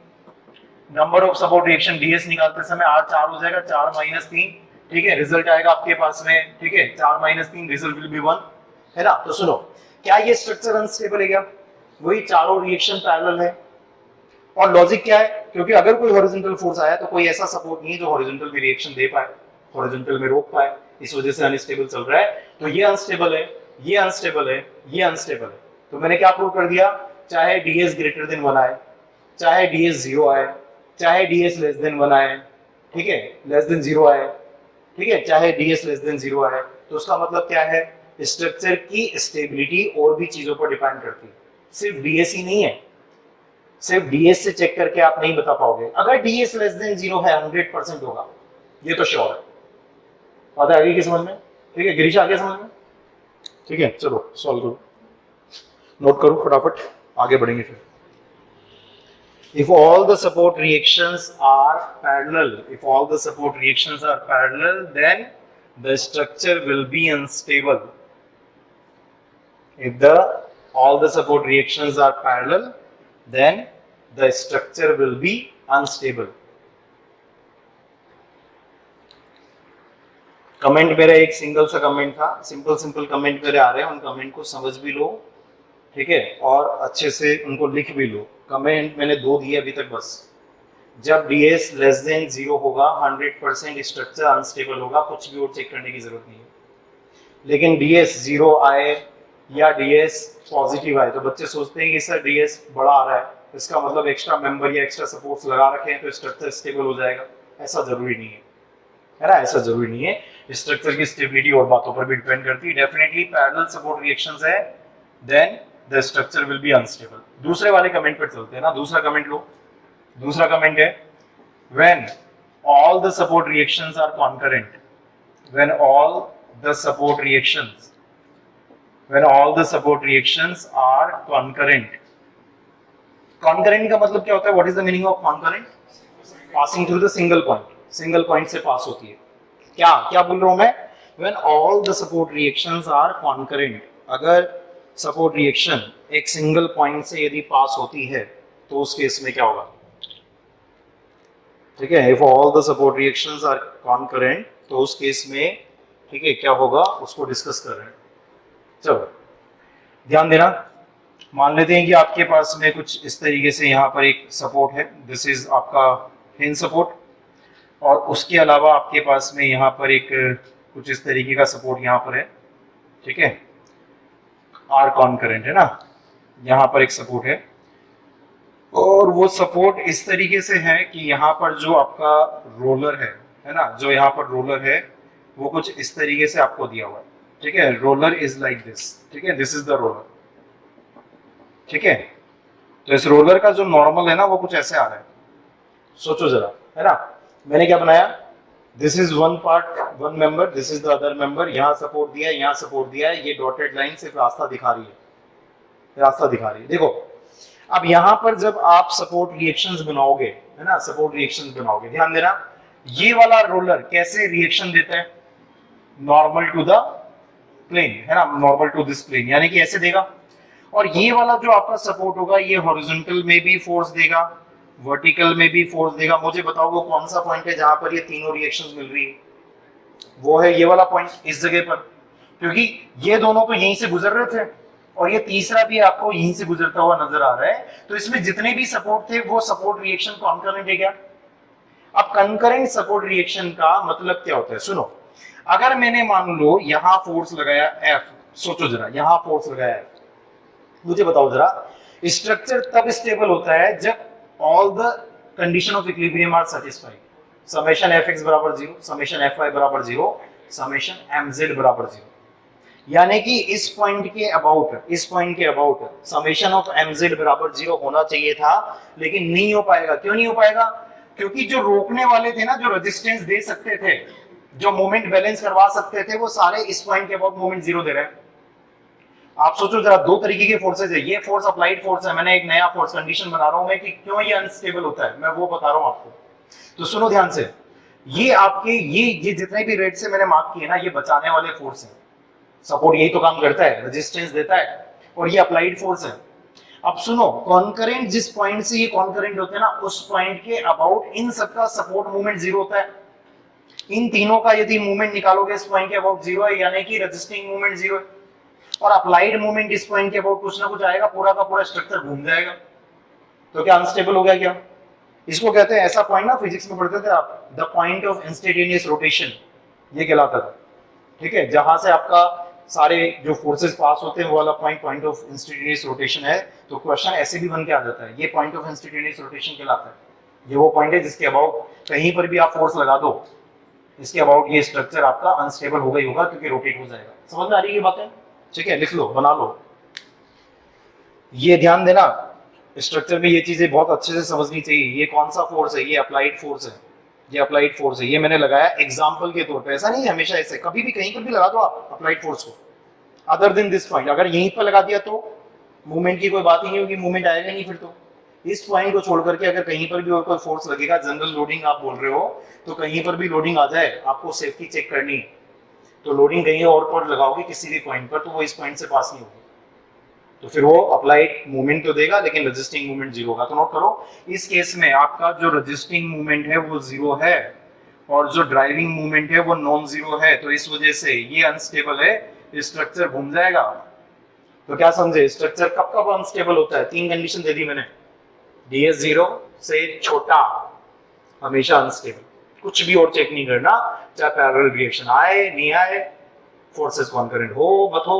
Number of support reaction DS निकालते समय आर 4 हो जाएगा, 4 माइनस 3, ठीक है, रिजल्ट आएगा आपके पास में, ठीक है, 4 माइनस 3, रिजल्ट विल बी 1, है ना। तो सुनो, क्या ये स्ट्रक्चर अनस्टेबल है क्या? वही चारों रिएक्शन पैरेलल है। और लॉजिक क्या है? क्योंकि अगर कोई हॉरिजॉन्टल फोर्स आया तो कोई ऐसा सपोर्ट नहीं है जो हॉरिजॉन्टल में रिएक्शन दे पाए, हॉरिजॉन्टल में रोक पाए, इस वजह से अनस्टेबल चल रहा है। तो ये अनस्टेबल है, ये अनस्टेबल है, ये अनस्टेबल है। तो मैंने क्या प्रूव कर दिया, चाहे डीएस ग्रेटर देन 1 आए, चाहे डीएस 0 आए, चाहे डीएस लेस देन 1 आए, ठीक है, लेस देन 0 आए, ठीक है, चाहे डीएस लेस देन 0 आए, तो उसका मतलब क्या है, स्ट्रक्चर की स्टेबिलिटी और भी चीजों पर डिपेंड करती है, सिर्फ डीएस ही नहीं है। सिर्फ डीएस से चेक करके आप नहीं बता पाओगे। अगर डीएस लेस देन 0 है 100% होगा, ये तो श्योर है। बात आ गई कि समझ में? ठीक है, गिरीश आ गया समझ में? ठीक है, चलो सॉल्व करो, नोट करो फटाफट, आगे बढ़ेंगे फिर। If all the support reactions are parallel, if all the support reactions are parallel, then the structure will be unstable. If all the support reactions are parallel, then the structure will be unstable. Comment मेरा एक single सा comment था, simple comment मेरे आ रहे हैं, उन comment को समझ भी लो, ठीक है, और अच्छे से उनको लिख भी लो। कमेंट मैंने 2 दिए अभी तक बस। जब डीएस लेस देन 0 होगा 100% स्ट्रक्चर अनस्टेबल होगा, कुछ भी और चेक करने की जरूरत नहीं है। लेकिन डीएस 0 आए या डीएस पॉजिटिव आए तो बच्चे सोचते हैं कि सर डीएस बड़ा आ रहा है, इसका मतलब एक्स्ट्रा मेंबर या एक्स्ट्रा सपोर्ट्स लगा रखे हैं तो स्ट्रक्चर स्टेबल हो जाएगा। ऐसा जरूरी नहीं है ना, ऐसा जरूरी नहीं है। स्ट्रक्चर की स्टेबिलिटी और बातों पर भी डिपेंड करती है। डेफिनेटली पैरेलल सपोर्ट रिएक्शंस है, then the structure will be unstable. दूसरे वाले कमेंट पर चलते हैं ना, दूसरा कमेंट लो। दूसरा कमेंट है when all the support reactions are concurrent, when all the support reactions are concurrent. concurrent का मतलब क्या होता है? what is the meaning of concurrent? passing through the single point से पास होती है, क्या क्या बोल रहा हूं मैं, when all the support reactions are concurrent, अगर सपोर्ट रिएक्शन एक सिंगल पॉइंट से यदि पास होती है तो उस केस में क्या होगा, ठीक है, if all the support reactions are concurrent तो उस केस में, ठीक है, क्या होगा उसको डिस्कस कर रहे हैं। चलो ध्यान देना, मान लेते हैं कि आपके पास में कुछ इस तरीके से यहाँ पर एक सपोर्ट है, दिस इज आपका हिंज सपोर्ट, और उसके अलावा आपके पास में यहाँ पर एक कुछ इस तरीके का सपोर्ट यहाँ पर है, ठीक है, आर कॉन्करेंट है ना, यहाँ पर एक सपोर्ट है, और वो सपोर्ट इस तरीके से है कि यहाँ पर जो आपका रोलर है ना, जो यहाँ पर रोलर है वो कुछ इस तरीके से आपको दिया हुआ है, ठीक है, रोलर इज लाइक दिस, ठीक है, दिस इज द रोलर, ठीक है, तो इस रोलर का जो नॉर्मल है ना वो कुछ ऐसे आ रहा है, सोचो जरा, है ना, मैंने क्या बनाया, this is one part, one member, this is the other member, यहाँ सपोर्ट दिया है, यहाँ सपोर्ट दिया है, ये डॉटेड लाइन सिर्फ रास्ता दिखा रही है, रास्ता दिखा रही है। देखो अब यहाँ पर जब आप सपोर्ट रिएक्शंस बनाओगे, है ना, सपोर्ट रिएक्शंस बनाओगे, ध्यान देना, ये वाला रोलर कैसे रिएक्शन देता है, नॉर्मल टू द प्लेन, है ना, नॉर्मल टू दिस प्लेन, यानी कि ऐसे देगा, और ये वाला जो आपका सपोर्ट होगा ये हॉरिजॉन्टल में भी फोर्स देगा, वर्टिकल में भी फोर्स देगा। मुझे बताओ वो कौन सा पॉइंट है जहां पर ये तीनों रिएक्शंस मिल रही है, वो है ये वाला पॉइंट, इस जगह पर, क्योंकि ये दोनों तो यहीं से गुजर रहे थे और ये तीसरा भी आपको यहीं से गुजरता हुआ नजर आ रहा है, तो इसमें जितने भी सपोर्ट थे वो सपोर्ट रिएक्शन कॉन्करेंट है क्या। अब कंकरेंट सपोर्ट रिएक्शन का मतलब क्या होता है, सुनो, अगर मैंने मान लो यहां फोर्स लगाया F, सोचो जरा, यहां फोर्स लगाया F, मुझे बताओ जरा, स्ट्रक्चर तब स्टेबल होता है जब all the condition of equilibrium are satisfied, summation fx बराबर 0, समेशन fy बराबर 0, समेशन mz बराबर 0, यानी कि इस पॉइंट के अबाउट, इस पॉइंट के अबाउट समेशन ऑफ mz बराबर 0 होना चाहिए था, लेकिन नहीं हो पाएगा। क्यों नहीं हो पाएगा, क्योंकि जो रोकने वाले थे ना, जो रेजिस्टेंस दे सकते थे, जो मोमेंट बैलेंस करवा सकते थे, वो सारे इस पॉइंट के अबाउट मोमेंट 0 दे रहे हैं। आप सोचो जरा, दो तरीके के फोर्सेज है, ये फोर्स अप्लाइड फोर्स है, मैंने एक नया फोर्स कंडीशन बना रहा हूं मैं कि क्यों ये अनस्टेबल होता है, मैं वो बता रहा हूं आपको, तो सुनो ध्यान से, ये आपके ये जितने भी रेट से मैंने मार्क किए ना, ये बचाने वाले फोर्स है, सपोर्ट यही तो काम करता है, रेजिस्टेंस देता है, और ये अप्लाइड फोर्स है। अब सुनो, कॉन्करेंट जिस पॉइंट से ये कॉन्करेंट होते हैं ना, उस पॉइंट के अबाउट इन सबका सपोर्ट मूवमेंट 0 होता है, इन तीनों का यदि मूवमेंट निकालोगे इस पॉइंट के अबाउट 0 है, यानी कि रेजिस्टिंग मूवमेंट 0 है, और अप्लाइड मूवमेंट इस पॉइंट के अबाउट कुछ ना कुछ आएगा, पूरा का पूरा स्ट्रक्चर घूम जाएगा, तो क्या अनस्टेबल हो गया क्या। इसको कहते हैं, ऐसा पॉइंट ना फिजिक्स में पढ़ते थे आप, the point of instantaneous rotation, ये कहलाता था, ठीक है, जहां से आपका सारे जो फोर्सेस पास होते हैं वो वाला point point of instantaneous rotation है। तो क्वेश्चन ऐसे भी बन के आ जाता है, ये पॉइंट ऑफ इंस्टेंटेनियस रोटेशन कहलाता है, ये वो पॉइंट है जिसके अबाउट कहीं पर भी आप फोर्स लगा दो, इसके अबाउट ये स्ट्रक्चर आपका अनस्टेबल हो गई होगा, क्योंकि रोटेट हो जाएगा। समझ में आ रही है ये बातें, ठीक है, लिख लो, बना लो, ये ध्यान देना, स्ट्रक्चर में ये चीजें बहुत अच्छे से समझनी चाहिए। ये कौन सा फोर्स है, ये अप्लाइड फोर्स है, ये अप्लाइड फोर्स है, ये मैंने लगाया एग्जांपल के तौर पे, ऐसा नहीं है हमेशा ऐसे, कभी भी कहीं पर भी लगा दो आप अप्लाइड फोर्स को, अदर देन दिस पॉइंट, अगर यहीं पर लगा दिया तो मूवमेंट की कोई बात ही नहीं होगी, मूवमेंट आएगा नहीं फिर तो। इस पॉइंट को छोड़ करके अगर कहीं पर भी और कोई फोर्स लगेगा, जनरल लोडिंग आप बोल रहे हो, तो कहीं पर भी लोडिंग आ जाए, आपको सेफ्टी चेक करनी है, तो लोडिंग कहीं और पर लगाओगे किसी भी पॉइंट पर, तो वो इस पॉइंट से पास नहीं होगी, तो फिर वो अप्लाइड मूवमेंट तो देगा लेकिन रेजिस्टिंग मूवमेंट 0 होगा। तो नोट करो, इस केस में आपका जो रेजिस्टिंग मूवमेंट है वो 0 है, और जो ड्राइविंग मूवमेंट है वो नॉन 0 है, तो इस वजह से ये अनस्टेबल है, स्ट्रक्चर घूम जाएगा। तो क्या समझे, स्ट्रक्चर कब कब अनस्टेबल होता है, तीन कंडीशन दे दी मैंने, ds 0 से छोटा हमेशा अनस्टेबल, कुछ भी और चेक नहीं करना, चाहे पैरेलल रिएक्शन आए नहीं आए, फोर्सेस कॉन्करेंट हो मत हो,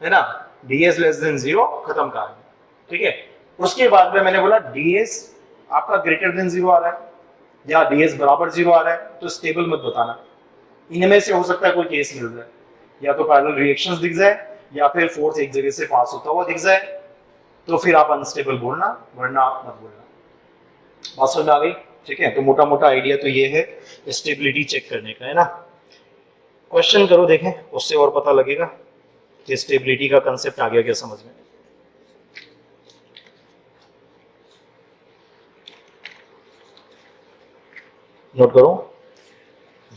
है ना, ds लेस देन 0 खत्म कहानी, ठीक है। उसके बाद में मैंने बोला ds आपका ग्रेटर देन 0 आ रहा है या ds बराबर 0 आ रहा है, तो स्टेबल मत बताना, इनमें से हो सकता है कोई केस मिल जाए, या तो पैरेलल रिएक्शंस दिख जाए या फिर फोर्स एक जगह से पास होता हुआ दिख जाए, तो फिर आप अनस्टेबल बोलना, वरना मत बोलना। बात समझ में आ गई, ठीक है। तो मोटा मोटा आइडिया तो ये है स्टेबिलिटी चेक करने का, है ना। क्वेश्चन करो, देखें, उससे और पता लगेगा कि स्टेबिलिटी का कंसेप्ट आ गया क्या समझ में। नोट करो,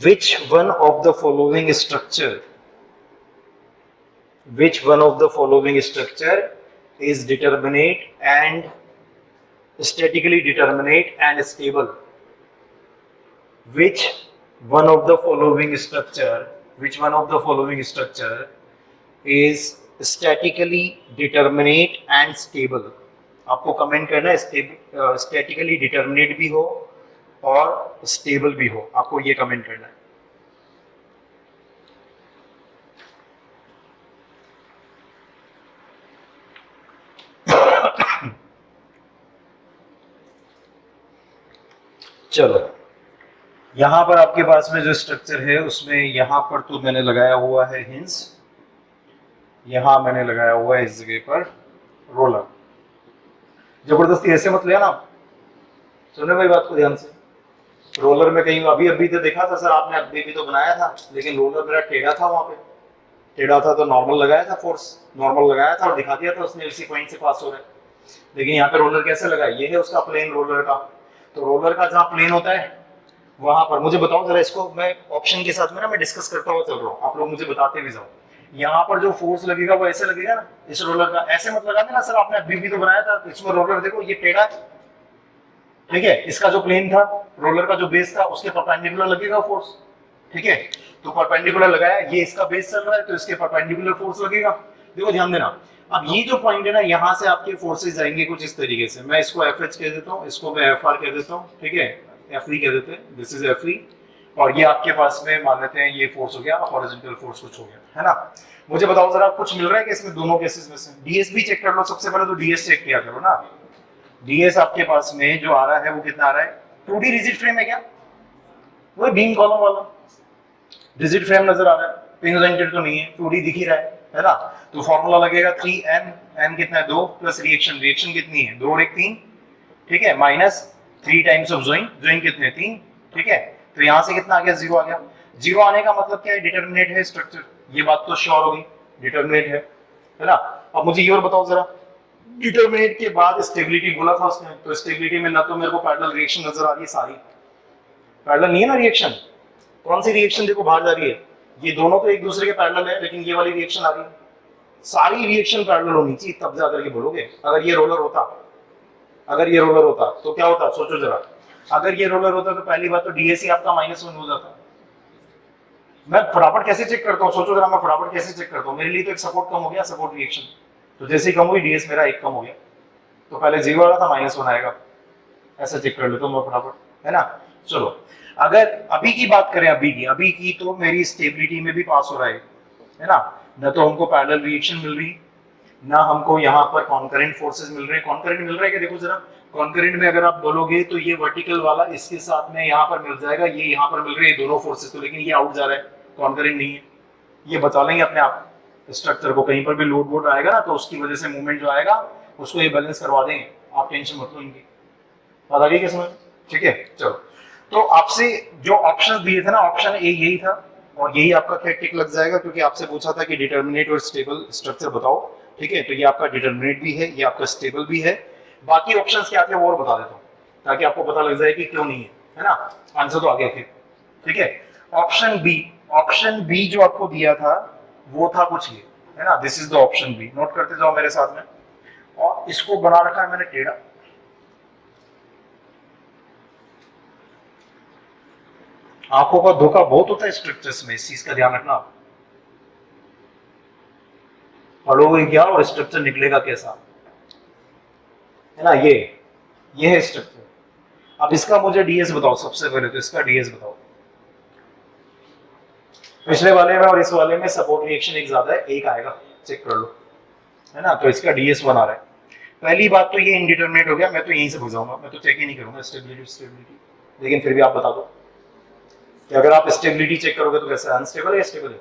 which one of the following structure is determinate and statically determinate and stable? Which one of the following structure is statically determinate and stable? आपको कमेंट करना है स्टैटिकली डिटर्मिनेट भी हो और स्टेबल भी हो, आपको ये कमेंट करना है। चलो, यहां पर आपके पास में जो स्ट्रक्चर है उसमें यहां पर तो मैंने लगाया हुआ है हिंज, यहां मैंने लगाया हुआ है इस जगह पर रोलर। जबरदस्ती ऐसे मत लिया ना, सुने भाई बात को ध्यान से। रोलर में कहीं अभी तो देखा था सर आपने, अभी भी तो बनाया था, लेकिन रोलर मेरा टेढ़ा था, वहां पे टेढ़ा था तो नॉर्मल लगाया था, फोर्स नॉर्मल लगाया था और दिखा दिया था उसने इसी पॉइंट से पास हो रहा है। लेकिन यहाँ पे रोलर कैसे लगा, ये है उसका प्लेन रोलर का। तो रोलर का जहाँ प्लेन होता है वहां पर मुझे बताओ जरा, इसको मैं ऑप्शन के साथ में ना मैं डिस्कस करता हुआ चल रहा हूँ, आप लोग मुझे बताते भी जाओ। यहाँ पर जो फोर्स लगेगा वो ऐसे लगेगा ना, इस रोलर का ऐसे मत लगा देना सर, आपने अभी भी तो बनाया था, तो इसमें रोलर देखो ये टेढ़ा है, ठीक है। इसका जो प्लेन था, रोलर का जो बेस था, उसके परपेंडिकुलर लगेगा फोर्स, ठीक है। तो परपेंडिकुलर लगाया, ये इसका बेस चल रहा है तो इसके परपेंडिकुलर फोर्स लगेगा। देखो ध्यान देना, अब ये जो पॉइंट है ना, यहाँ से आपके फोर्सेस जाएंगे कुछ इस तरीके से, मैं इसको FH कह देता हूँ, इसको मैं FR कह देता हूँ, ठीक है, FE कह देते हैं, दिस इज FE। और ये आपके पास में मान लेते हैं ये फोर्स हो गया, हॉरिजॉन्टल फोर्स कुछ हो गया, है ना। मुझे बताओ जरा, कुछ मिल रहा है कि इसमें दोनों केसेस में से? DS भी चेक कर लो, सबसे पहले तो DS चेक किया करो ना। DS आपके पास में जो आ रहा है वो कितना आ रहा है? 2D रिजिड फ्रेम है क्या? वो बीम कॉलम वाला रिजिड फ्रेम नजर आ रहा है, पिन जॉइंटेड तो नहीं है, 2D दिख ही रहा है ना। तो फॉर्मूला लगेगा 3n, n कितना है 2, प्लस रिएक्शन कितनी है 2 और 1 3, ठीक है, माइनस 3 टाइम्स ऑफ ज्वाइन कितने 3, ठीक है। तो यहाँ से कितना आ गया 0 आ गया। 0 आने का मतलब क्या है? डिटर्मिनेट है स्ट्रक्चर, ये बात तो श्योर होगी, डिटर्मिनेट है ना। अब मुझे ये और बताओ जरा, डिटर्मिनेट के बाद स्टेबिलिटी बोला था उसने, तो स्टेबिलिटी में ना तो मेरे को पैरेलल रिएक्शन नजर आ रही है, सारी पैरेलल नहीं है ना रिएक्शन। कौन सी रिएक्शन देखो बाहर जा रही है? ये दोनों तो एक दूसरे के पैरेलल है, लेकिन ये वाली रिएक्शन आ रही है, सारी रिएक्शन पैरेलल होनी चाहिए तब जाकर के बोलोगे। अगर ये रोलर होता तो क्या होता, सोचो जरा। अगर ये रोलर होता तो पहली बात तो डीएससी आपका -1 हो जाता। मैं फटाफट कैसे चेक करता हूँ, सोचो जरा, मैं फटाफट कैसे चेक करता हूँ। मेरे लिए तो एक सपोर्ट कम हो गया, सपोर्ट रिएक्शन, तो जैसे ही कम हुई डीएस मेरा 1 कम हो गया, तो पहले 0 आ रहा था -1 आएगा, ऐसा चेक कर लेता हूँ मैं फटाफट, है ना। चलो, अगर अभी की बात करें, अभी की तो मेरी स्टेबिलिटी में भी पास हो रहा है ना। न तो हमको पैरेलल रिएक्शन मिल रही, ना हमको यहाँ पर कॉन्करेंट फोर्सेस मिल रहे हैं। कॉन्करेंट मिल रहा है कि देखो जरा, कॉन्करेंट में अगर आप बोलोगे तो ये वर्टिकल वाला इसके साथ में यहाँ पर मिल जाएगा, ये यहाँ पर मिल रहे हैं दोनों फोर्सेस, तो लेकिन ये आउट जा रहा है, कॉन्करेंट नहीं है। ये बचा लेंगे अपने आप स्ट्रक्चर को, कहीं पर भी लोड वोड आएगा ना तो उसकी वजह से मूवमेंट जो आएगा उसको ये बैलेंस करवा देंगे, आप टेंशन मत लो इनकी। बात आ गई क्या समझ? ठीक है, चलो। तो आपसे जो ऑप्शन दिए थे ना, ऑप्शन ए यही था, और यही आपका क्या टिक लग जाएगा, क्योंकि आपसे पूछा था कि डिटर्मिनेट और स्टेबल स्ट्रक्चर बताओ, ठीक है। तो ये आपका डिटर्मिनेट भी है, ये आपका स्टेबल भी है। बाकी ऑप्शंस क्या थे वो और बता देता हूँ, ताकि आपको पता लग जाए कि क्यों नहीं है ना। आंसर तो आगे थे, ठीक है। ऑप्शन बी जो आपको दिया था वो था कुछ ये, है ना। This is the option B, note करते जाओ मेरे साथ में। और इसको बना रखा है मैंने टेढ़ा, आंखों का धोखा बहुत होता है स्ट्रक्चर्स में, इस चीज का ध्यान रखना। पढ़ोगे क्या और स्ट्रक्चर निकलेगा कैसा, है ना। ये है स्ट्रक्चर। अब इसका मुझे डीएस बताओ सबसे पहले, तो इसका डीएस बताओ। पिछले वाले में और इस वाले में सपोर्ट रिएक्शन एक ज्यादा है, एक आएगा, चेक कर लो, है ना। तो इसका डीएस बना रहा है। पहली बात तो ये इनडिटरमिनेट हो गया, मैं तो यहीं से भुजाऊंगा, मैं तो चेक ही नहीं करूंगा स्टेबिलिटी। लेकिन फिर भी आप बता दो कि अगर आप स्टेबिलिटी चेक करोगे तो कैसा, अनस्टेबल है या स्टेबल है?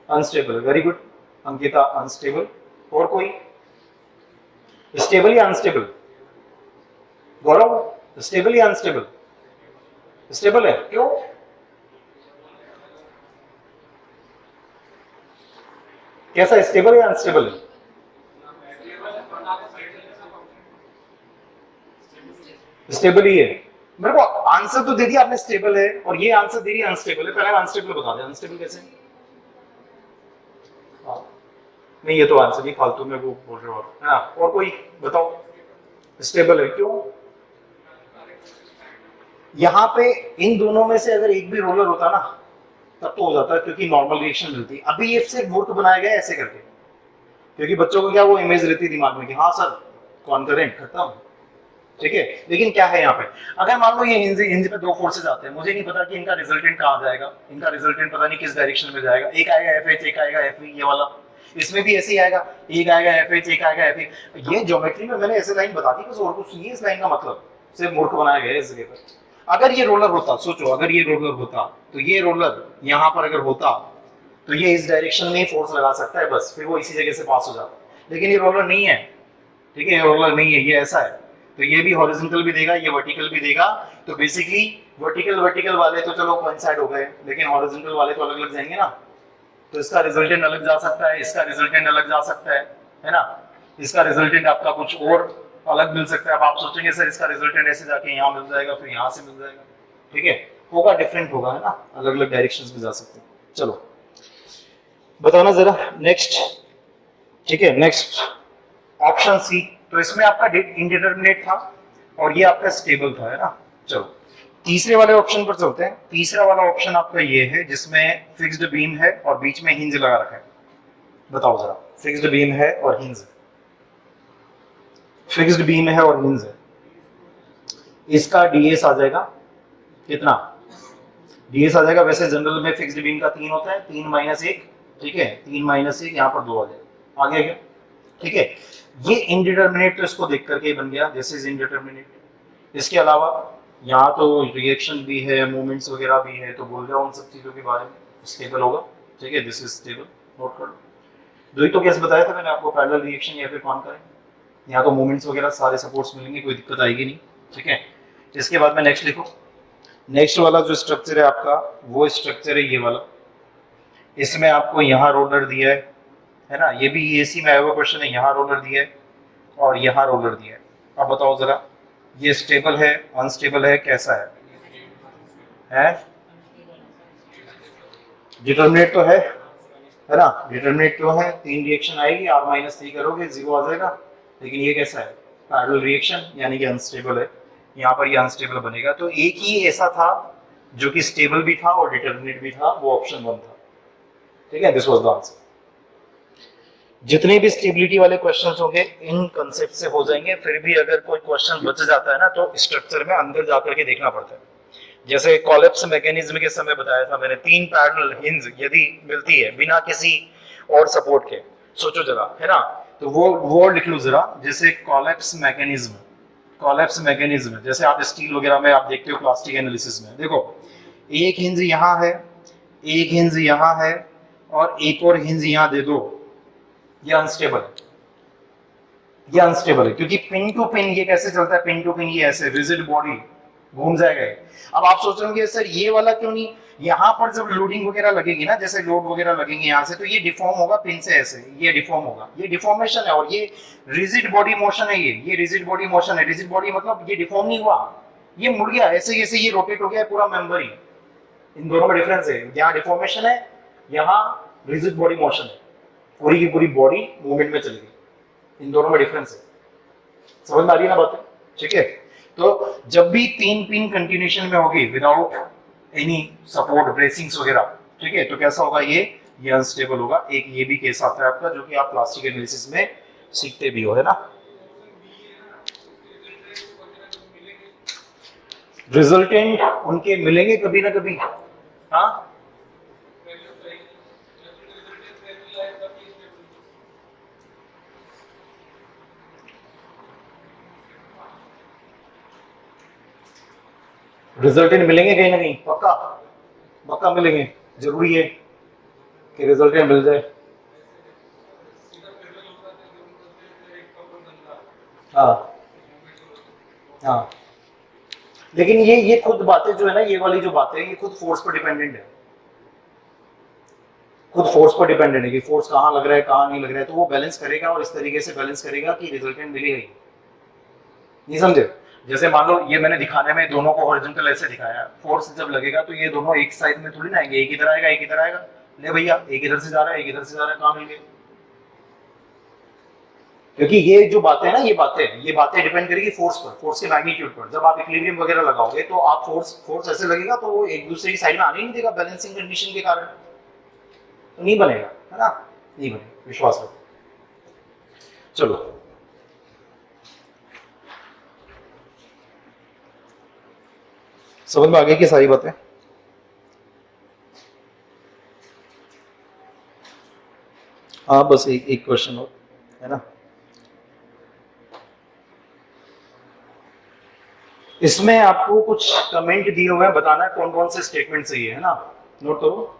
अनस्टेबल है, वेरी गुड अंकिता, अनस्टेबल। और कोई स्टेबल या अनस्टेबल? गौरव, स्टेबल या अनस्टेबल? स्टेबल है, क्यों? कैसा, स्टेबल या अनस्टेबल है? स्टेबल ही है। मेरे को आंसर तो दे दिया आपने स्टेबल है, और ये आंसर दे दिया अनस्टेबल है। पहले अनस्टेबल बता दे, अनस्टेबल कैसे? हाँ नहीं, ये तो आंसर ही फालतू में वो बोल रहे हो आप, है ना? और कोई बताओ स्टेबल है क्यों? यहाँ पे इन दोनों में से अगर एक भी रोलर होता ना तब तो हो जाता है, क्योंकि नॉर्मल रिएक्शन मिलती। अभी ये सिर्फ मूर्ख बनाया गया ऐसे करके, क्योंकि बच्चों को क्या वो इमेज रहती है दिमाग में कि हाँ सर कॉन्करेंट खत्म, ठीक है। लेकिन क्या है यहाँ पे, अगर मान लो ये हिंज पे दो फोर्सेज आते हैं, मुझे नहीं पता कि इनका रिजल्टेंट कहाँ जाएगा, इनका रिजल्टेंट पता नहीं किस डायरेक्शन में जाएगा। एक आएगा एफ एक आएगा एफ, ये वाला इसमें भी ऐसे ही आएगा, एक आएगा एफ एक आएगा एफ। ये ज्योमेट्री में मैंने ऐसे लाइन बता दी, बस और कुछ नहीं है इस लाइन का मतलब, सिर्फ मूर्ख बनाया गया है इस जगह पर। अगर ये रोलर होता, सोचो अगर ये रोलर होता तो ये रोलर यहाँ पर अगर होता तो ये इस डायरेक्शन में फोर्स लगा सकता है बस, फिर वो इसी जगह से पास हो जाता। लेकिन ये रोलर नहीं है, ठीक है, ये रोलर नहीं है, ये ऐसा है, तो ये भी हॉरिजॉन्टल भी देगा, ये वर्टिकल भी देगा। तो बेसिकली वर्टिकल वाले तो चलो कोइंसाइड हो गए, लेकिन हॉरिजॉन्टल वाले तो अलग अलग जाएंगे ना। तो इसका रिजल्टेंट अलग जा सकता है, इसका रिजल्टेंट अलग जा सकता है ना। इसका रिजल्टेंट आपका कुछ और अलग मिल सकता है। अब आप सोचेंगे सर इसका रिजल्टेंट ऐसे जाके यहाँ मिल जाएगा, फिर यहाँ से मिल जाएगा, ठीक है, होगा डिफरेंट होगा, है ना, अलग अलग डायरेक्शंस में जा सकते हैं। चलो बताना जरा नेक्स्ट, ठीक है, नेक्स्ट ऑप्शन सी। तो इसमें आपका इंडिटरमिनेट था और ये आपका स्टेबल था, है ना। चलो तीसरे वाले ऑप्शन पर चलते हैं। तीसरा वाला ऑप्शन आपका ये है जिसमें फिक्स्ड बीम है और बीच में हिंज लगा रखा है। बताओ जरा, फिक्स्ड बीम है और हिंज, फिक्स्ड बीम है और हिंज है, इसका डीएस आ जाएगा कितना? डीएस आ जाएगा, वैसे जनरल में फिक्स्ड बीम का 3 होता है, 3 माइनस 1, ठीक है, 3 माइनस 1, यहाँ पर 2 आ जाएगा, आगे क्या, ठीक है। ये इनडिटरमिनेट तो इसको देख करके बन गया, दिस इज इनडिटरमिनेट। इसके अलावा यहाँ तो रिएक्शन भी है, मूवमेंट्स वगैरह भी है, तो बोल रहा हूँ उन सब चीजों के बारे में। स्टेबल होगा, ठीक है, दिस इज स्टेबल, नोट कर लो। दो ही तो केस बताया था मैंने आपको, पैरेलल रिएक्शन या फिर कौन करें। यहाँ तो मूवमेंट्स वगैरह सारे सपोर्ट्स मिलेंगे, कोई दिक्कत आएगी नहीं, ठीक है। इसके बाद में नेक्स्ट लिखो। नेक्स्ट वाला जो स्ट्रक्चर है आपका वो स्ट्रक्चर है ये वाला। इसमें आपको यहाँ रोलर दिया है ना, ये भी एसी में आया हुआ क्वेश्चन है, यहाँ रोलर दिया है और यहाँ रोलर दिया है। अब बताओ जरा, ये स्टेबल है अनस्टेबल है कैसा है? डिटरमिनेट तो है ना, डिटरमिनेट तो है, 3 रिएक्शन आएगी, R -3 करोगे 0 आ जाएगा। लेकिन ये कैसा है? पैरेलल रिएक्शन, यानी कि अनस्टेबल है। यहाँ पर ये अनस्टेबल बनेगा। तो एक ही ऐसा था जो कि स्टेबल भी था और डिटरमिनेट भी था, वो ऑप्शन 1 था, ठीक है, दिस वाज द आंसर। जितने भी स्टेबिलिटी वाले क्वेश्चंस होंगे इन कंसेप्ट से हो जाएंगे। फिर भी अगर कोई क्वेश्चन बच जाता है ना तो स्ट्रक्चर में अंदर जाकर के देखना पड़ता है। जैसे कोलैप्स मैकेनिज्म के समय बताया था मैंने, 3 पैरेलल हिंज यदि मिलती है बिना किसी और सपोर्ट के, सोचो जरा, है ना, तो वो लिख लो जरा। जैसे कोलैप्स मैकेनिज्म जैसे आप स्टील वगैरह में आप देखते हो प्लास्टिक एनालिसिस में, देखो एक हिंज यहाँ है, एक हिंज यहाँ है और एक और हिंज यहाँ दे दो, ये अनस्टेबल है, ये अनस्टेबल है। क्योंकि पिन टू पिन ये कैसे चलता है? पिन टू पिन ये ऐसे रिजिड बॉडी घूम जाएगा। अब आप सोच रहे होंगे सर ये वाला क्यों नहीं, यहाँ पर जब लोडिंग वगैरह लगेगी ना, जैसे लोड वगैरह लगेंगे यहाँ से, तो ये डिफॉर्म होगा पिन से ऐसे, ये डिफॉर्म होगा, ये डिफॉर्मेशन है। और ये रिजिड बॉडी मोशन है, ये रिजिड बॉडी मोशन है। रिजिड बॉडी मतलब ये डिफॉर्म नहीं हुआ, ये मुड़ गया ऐसे, ऐसे ये रोटेट हो गया पूरा मेंबर ही। इन दोनों में डिफरेंस है, यहाँ डिफॉर्मेशन है, यहाँ रिजिड बॉडी मोशन है, पूरी की पूरी बॉडी मूवमेंट में चली गई। इन दोनों में डिफरेंस है, समझ में आ रही है ना बातें, ठीक है। तो जब भी 3 पिन कंटिन्यूएशन में होगी विदाउट एनी सपोर्ट ब्रेसिंग्स वगैरह, ठीक है, तो कैसा होगा? ये अनस्टेबल होगा। एक ये भी केस आता है आपका जो कि आप प्लास्टिक एनालिसिस में सीखते भी हो, है ना। रिजल्टेंट उनके मिलेंगे कभी ना कभी, हाँ, रिजल्टेंट मिलेंगे कहीं ना कहीं, पक्का पक्का मिलेंगे, जरूरी है कि रिजल्टेंट मिल जाए। हाँ हाँ, लेकिन ये खुद बातें जो है ना, ये वाली जो बातें हैं, ये खुद फोर्स पर डिपेंडेंट है, खुद फोर्स पर डिपेंडेंट है कि फोर्स कहाँ लग रहा है कहाँ नहीं लग रहा है, तो वो बैलेंस करेगा और इस तरीके से बैलेंस करेगा कि रिजल्टेंट मिलेगा ही। नहीं समझे? जैसे मान लो ये मैंने दिखाने में दोनों को हॉरिजॉन्टल ऐसे दिखाया, फोर्स जब लगेगा तो ये दोनों एक साइड में थोड़ी ना आएंगे, एक इधर आएगा एक इधर आएगा। ले भैया एक इधर से जा रहा है एक इधर से जा रहा है, कहाँ मिल गए? क्योंकि ये जो बातें हैं ना, ये बातें डिपेंड करेगी फोर्स पर, फोर्स के मैग्नीट्यूड पर। जब आप इक्विलिब्रियम वगैरह लगाओगे तो आप फोर्स ऐसे लगेगा तो वो एक दूसरे की साइड में आने ही नहीं देगा, बैलेंसिंग कंडीशन के कारण तो नहीं बनेगा, है ना? नहीं बनेगा, विश्वास रखो। चलो समझ में आ गई कि सारी बातें? हाँ बस एक क्वेश्चन और, है ना? इसमें आपको कुछ कमेंट दिए हुए हैं, बताना है कौन कौन से स्टेटमेंट सही है ना? नोट करो,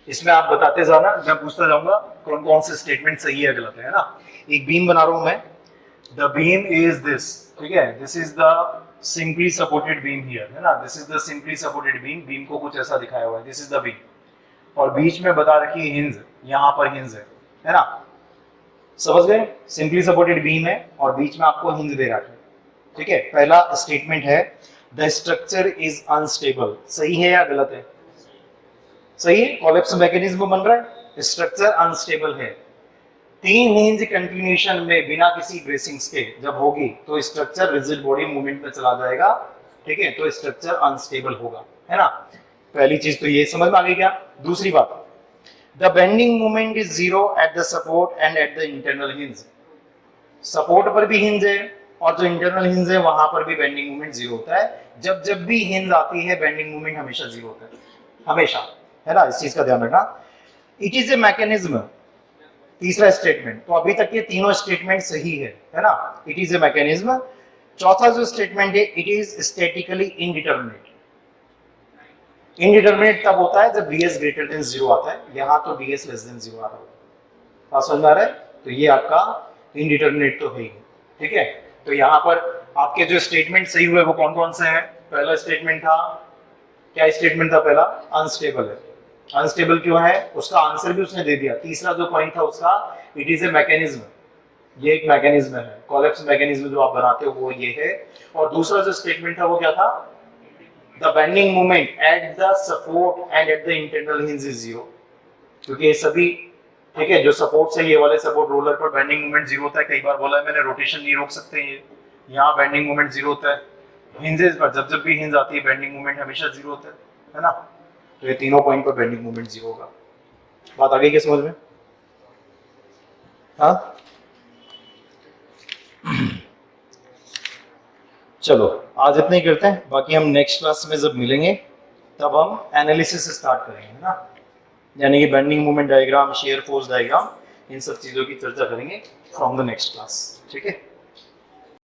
इसमें आप बताते जाना, मैं पूछता जाऊंगा कौन कौन से स्टेटमेंट सही है गलत है ना? एक बीम बना रहा हूं मैं, द बीम इज दिस, ठीक है, this is the simply supported beam here, है ना? This is the simply supported beam, beam को कुछ ऐसा दिखाया हुआ है, दिस इज द बीम, और बीच में बता रखी है हिंज, यहाँ पर हिंज है ना? समझ गए? सिंपली सपोर्टेड बीम है और बीच में आपको हिंज दे रखा है, ठीक है? पहला स्टेटमेंट है द स्ट्रक्चर इज अनस्टेबल, सही है या गलत है? सही है, कोलैप्स मैकेनिज्म बन रहा है, स्ट्रक्चर अनस्टेबल है। 3 हिंज कंटिन्यूएशन में बिना किसी ब्रेसिंग्स के जब होगी तो स्ट्रक्चर रिजिड बॉडी मूवमेंट में चला जाएगा, ठीक है? तो स्ट्रक्चर अनस्टेबल होगा, है ना? पहली चीज तो ये समझ में आ गई क्या? दूसरी बात, the bending moment is zero at the support and at the internal hinge, support पर भी हिंज है और जो इंटरनल हिंज है वहां पर भी बेंडिंग मोमेंट जीरो होता है। जब जब भी हिंज आती है बेंडिंग मोमेंट हमेशा जीरो होता है, हमेशा, है ना? इस चीज का ध्यान रखना। इट इज ए मैकेनिज्म, तीसरा स्टेटमेंट, तो अभी तक ये तीनों स्टेटमेंट सही है ना? It is a mechanism. चौथा जो स्टेटमेंट है, it is statically indeterminate. Indeterminate तब होता है जब ds ग्रेटर देन 0 आता है, यहां तो ds लेस देन 0 आ रहा है, बात समझ में आ रहा है? तो ये आपका इनडिटरमिनेट तो है ही, ठीक है? तो यहाँ पर आपके जो स्टेटमेंट सही हुए वो कौन कौन से हैं? पहला स्टेटमेंट था, क्या स्टेटमेंट था पहला? अनस्टेबल है। अनस्टेबल क्यों है उसका आंसर भी उसने दे दिया। तीसरा जो पॉइंट था उसका, इट इज ए मैकेनिज्म, ये एक मैकेनिज्म है, कोलैप्स मैकेनिज्म जो आप बनाते हो वो ये है। और दूसरा जो स्टेटमेंट था वो क्या था? The bending moment at the support and at the internal hinge is zero, क्योंकि ये सभी, ठीक है, जो सपोर्ट से ये वाले सपोर्ट रोलर पर बेंडिंग मोमेंट जीरो होता है। कई बार बोला है मैंने, रोटेशन नहीं रोक सकते, ये यहाँ बेंडिंग मोमेंट जीरो होता है। हिंजेस पर जब जब भी हिंज आती है बेंडिंग मोमेंट हमेशा जीरो होता है ना? तो ये तीनों पॉइंट पर बेंडिंग मोमेंट जीरो होगा। बात आ गई क्या समझ में? हाँ चलो आज इतना ही करते हैं, बाकी हम नेक्स्ट क्लास में जब मिलेंगे तब हम एनालिसिस स्टार्ट करेंगे, है ना? यानी कि bending moment diagram, shear force diagram, इन सब चीजों की चर्चा करेंगे फ्रॉम द नेक्स्ट क्लास, ठीक है?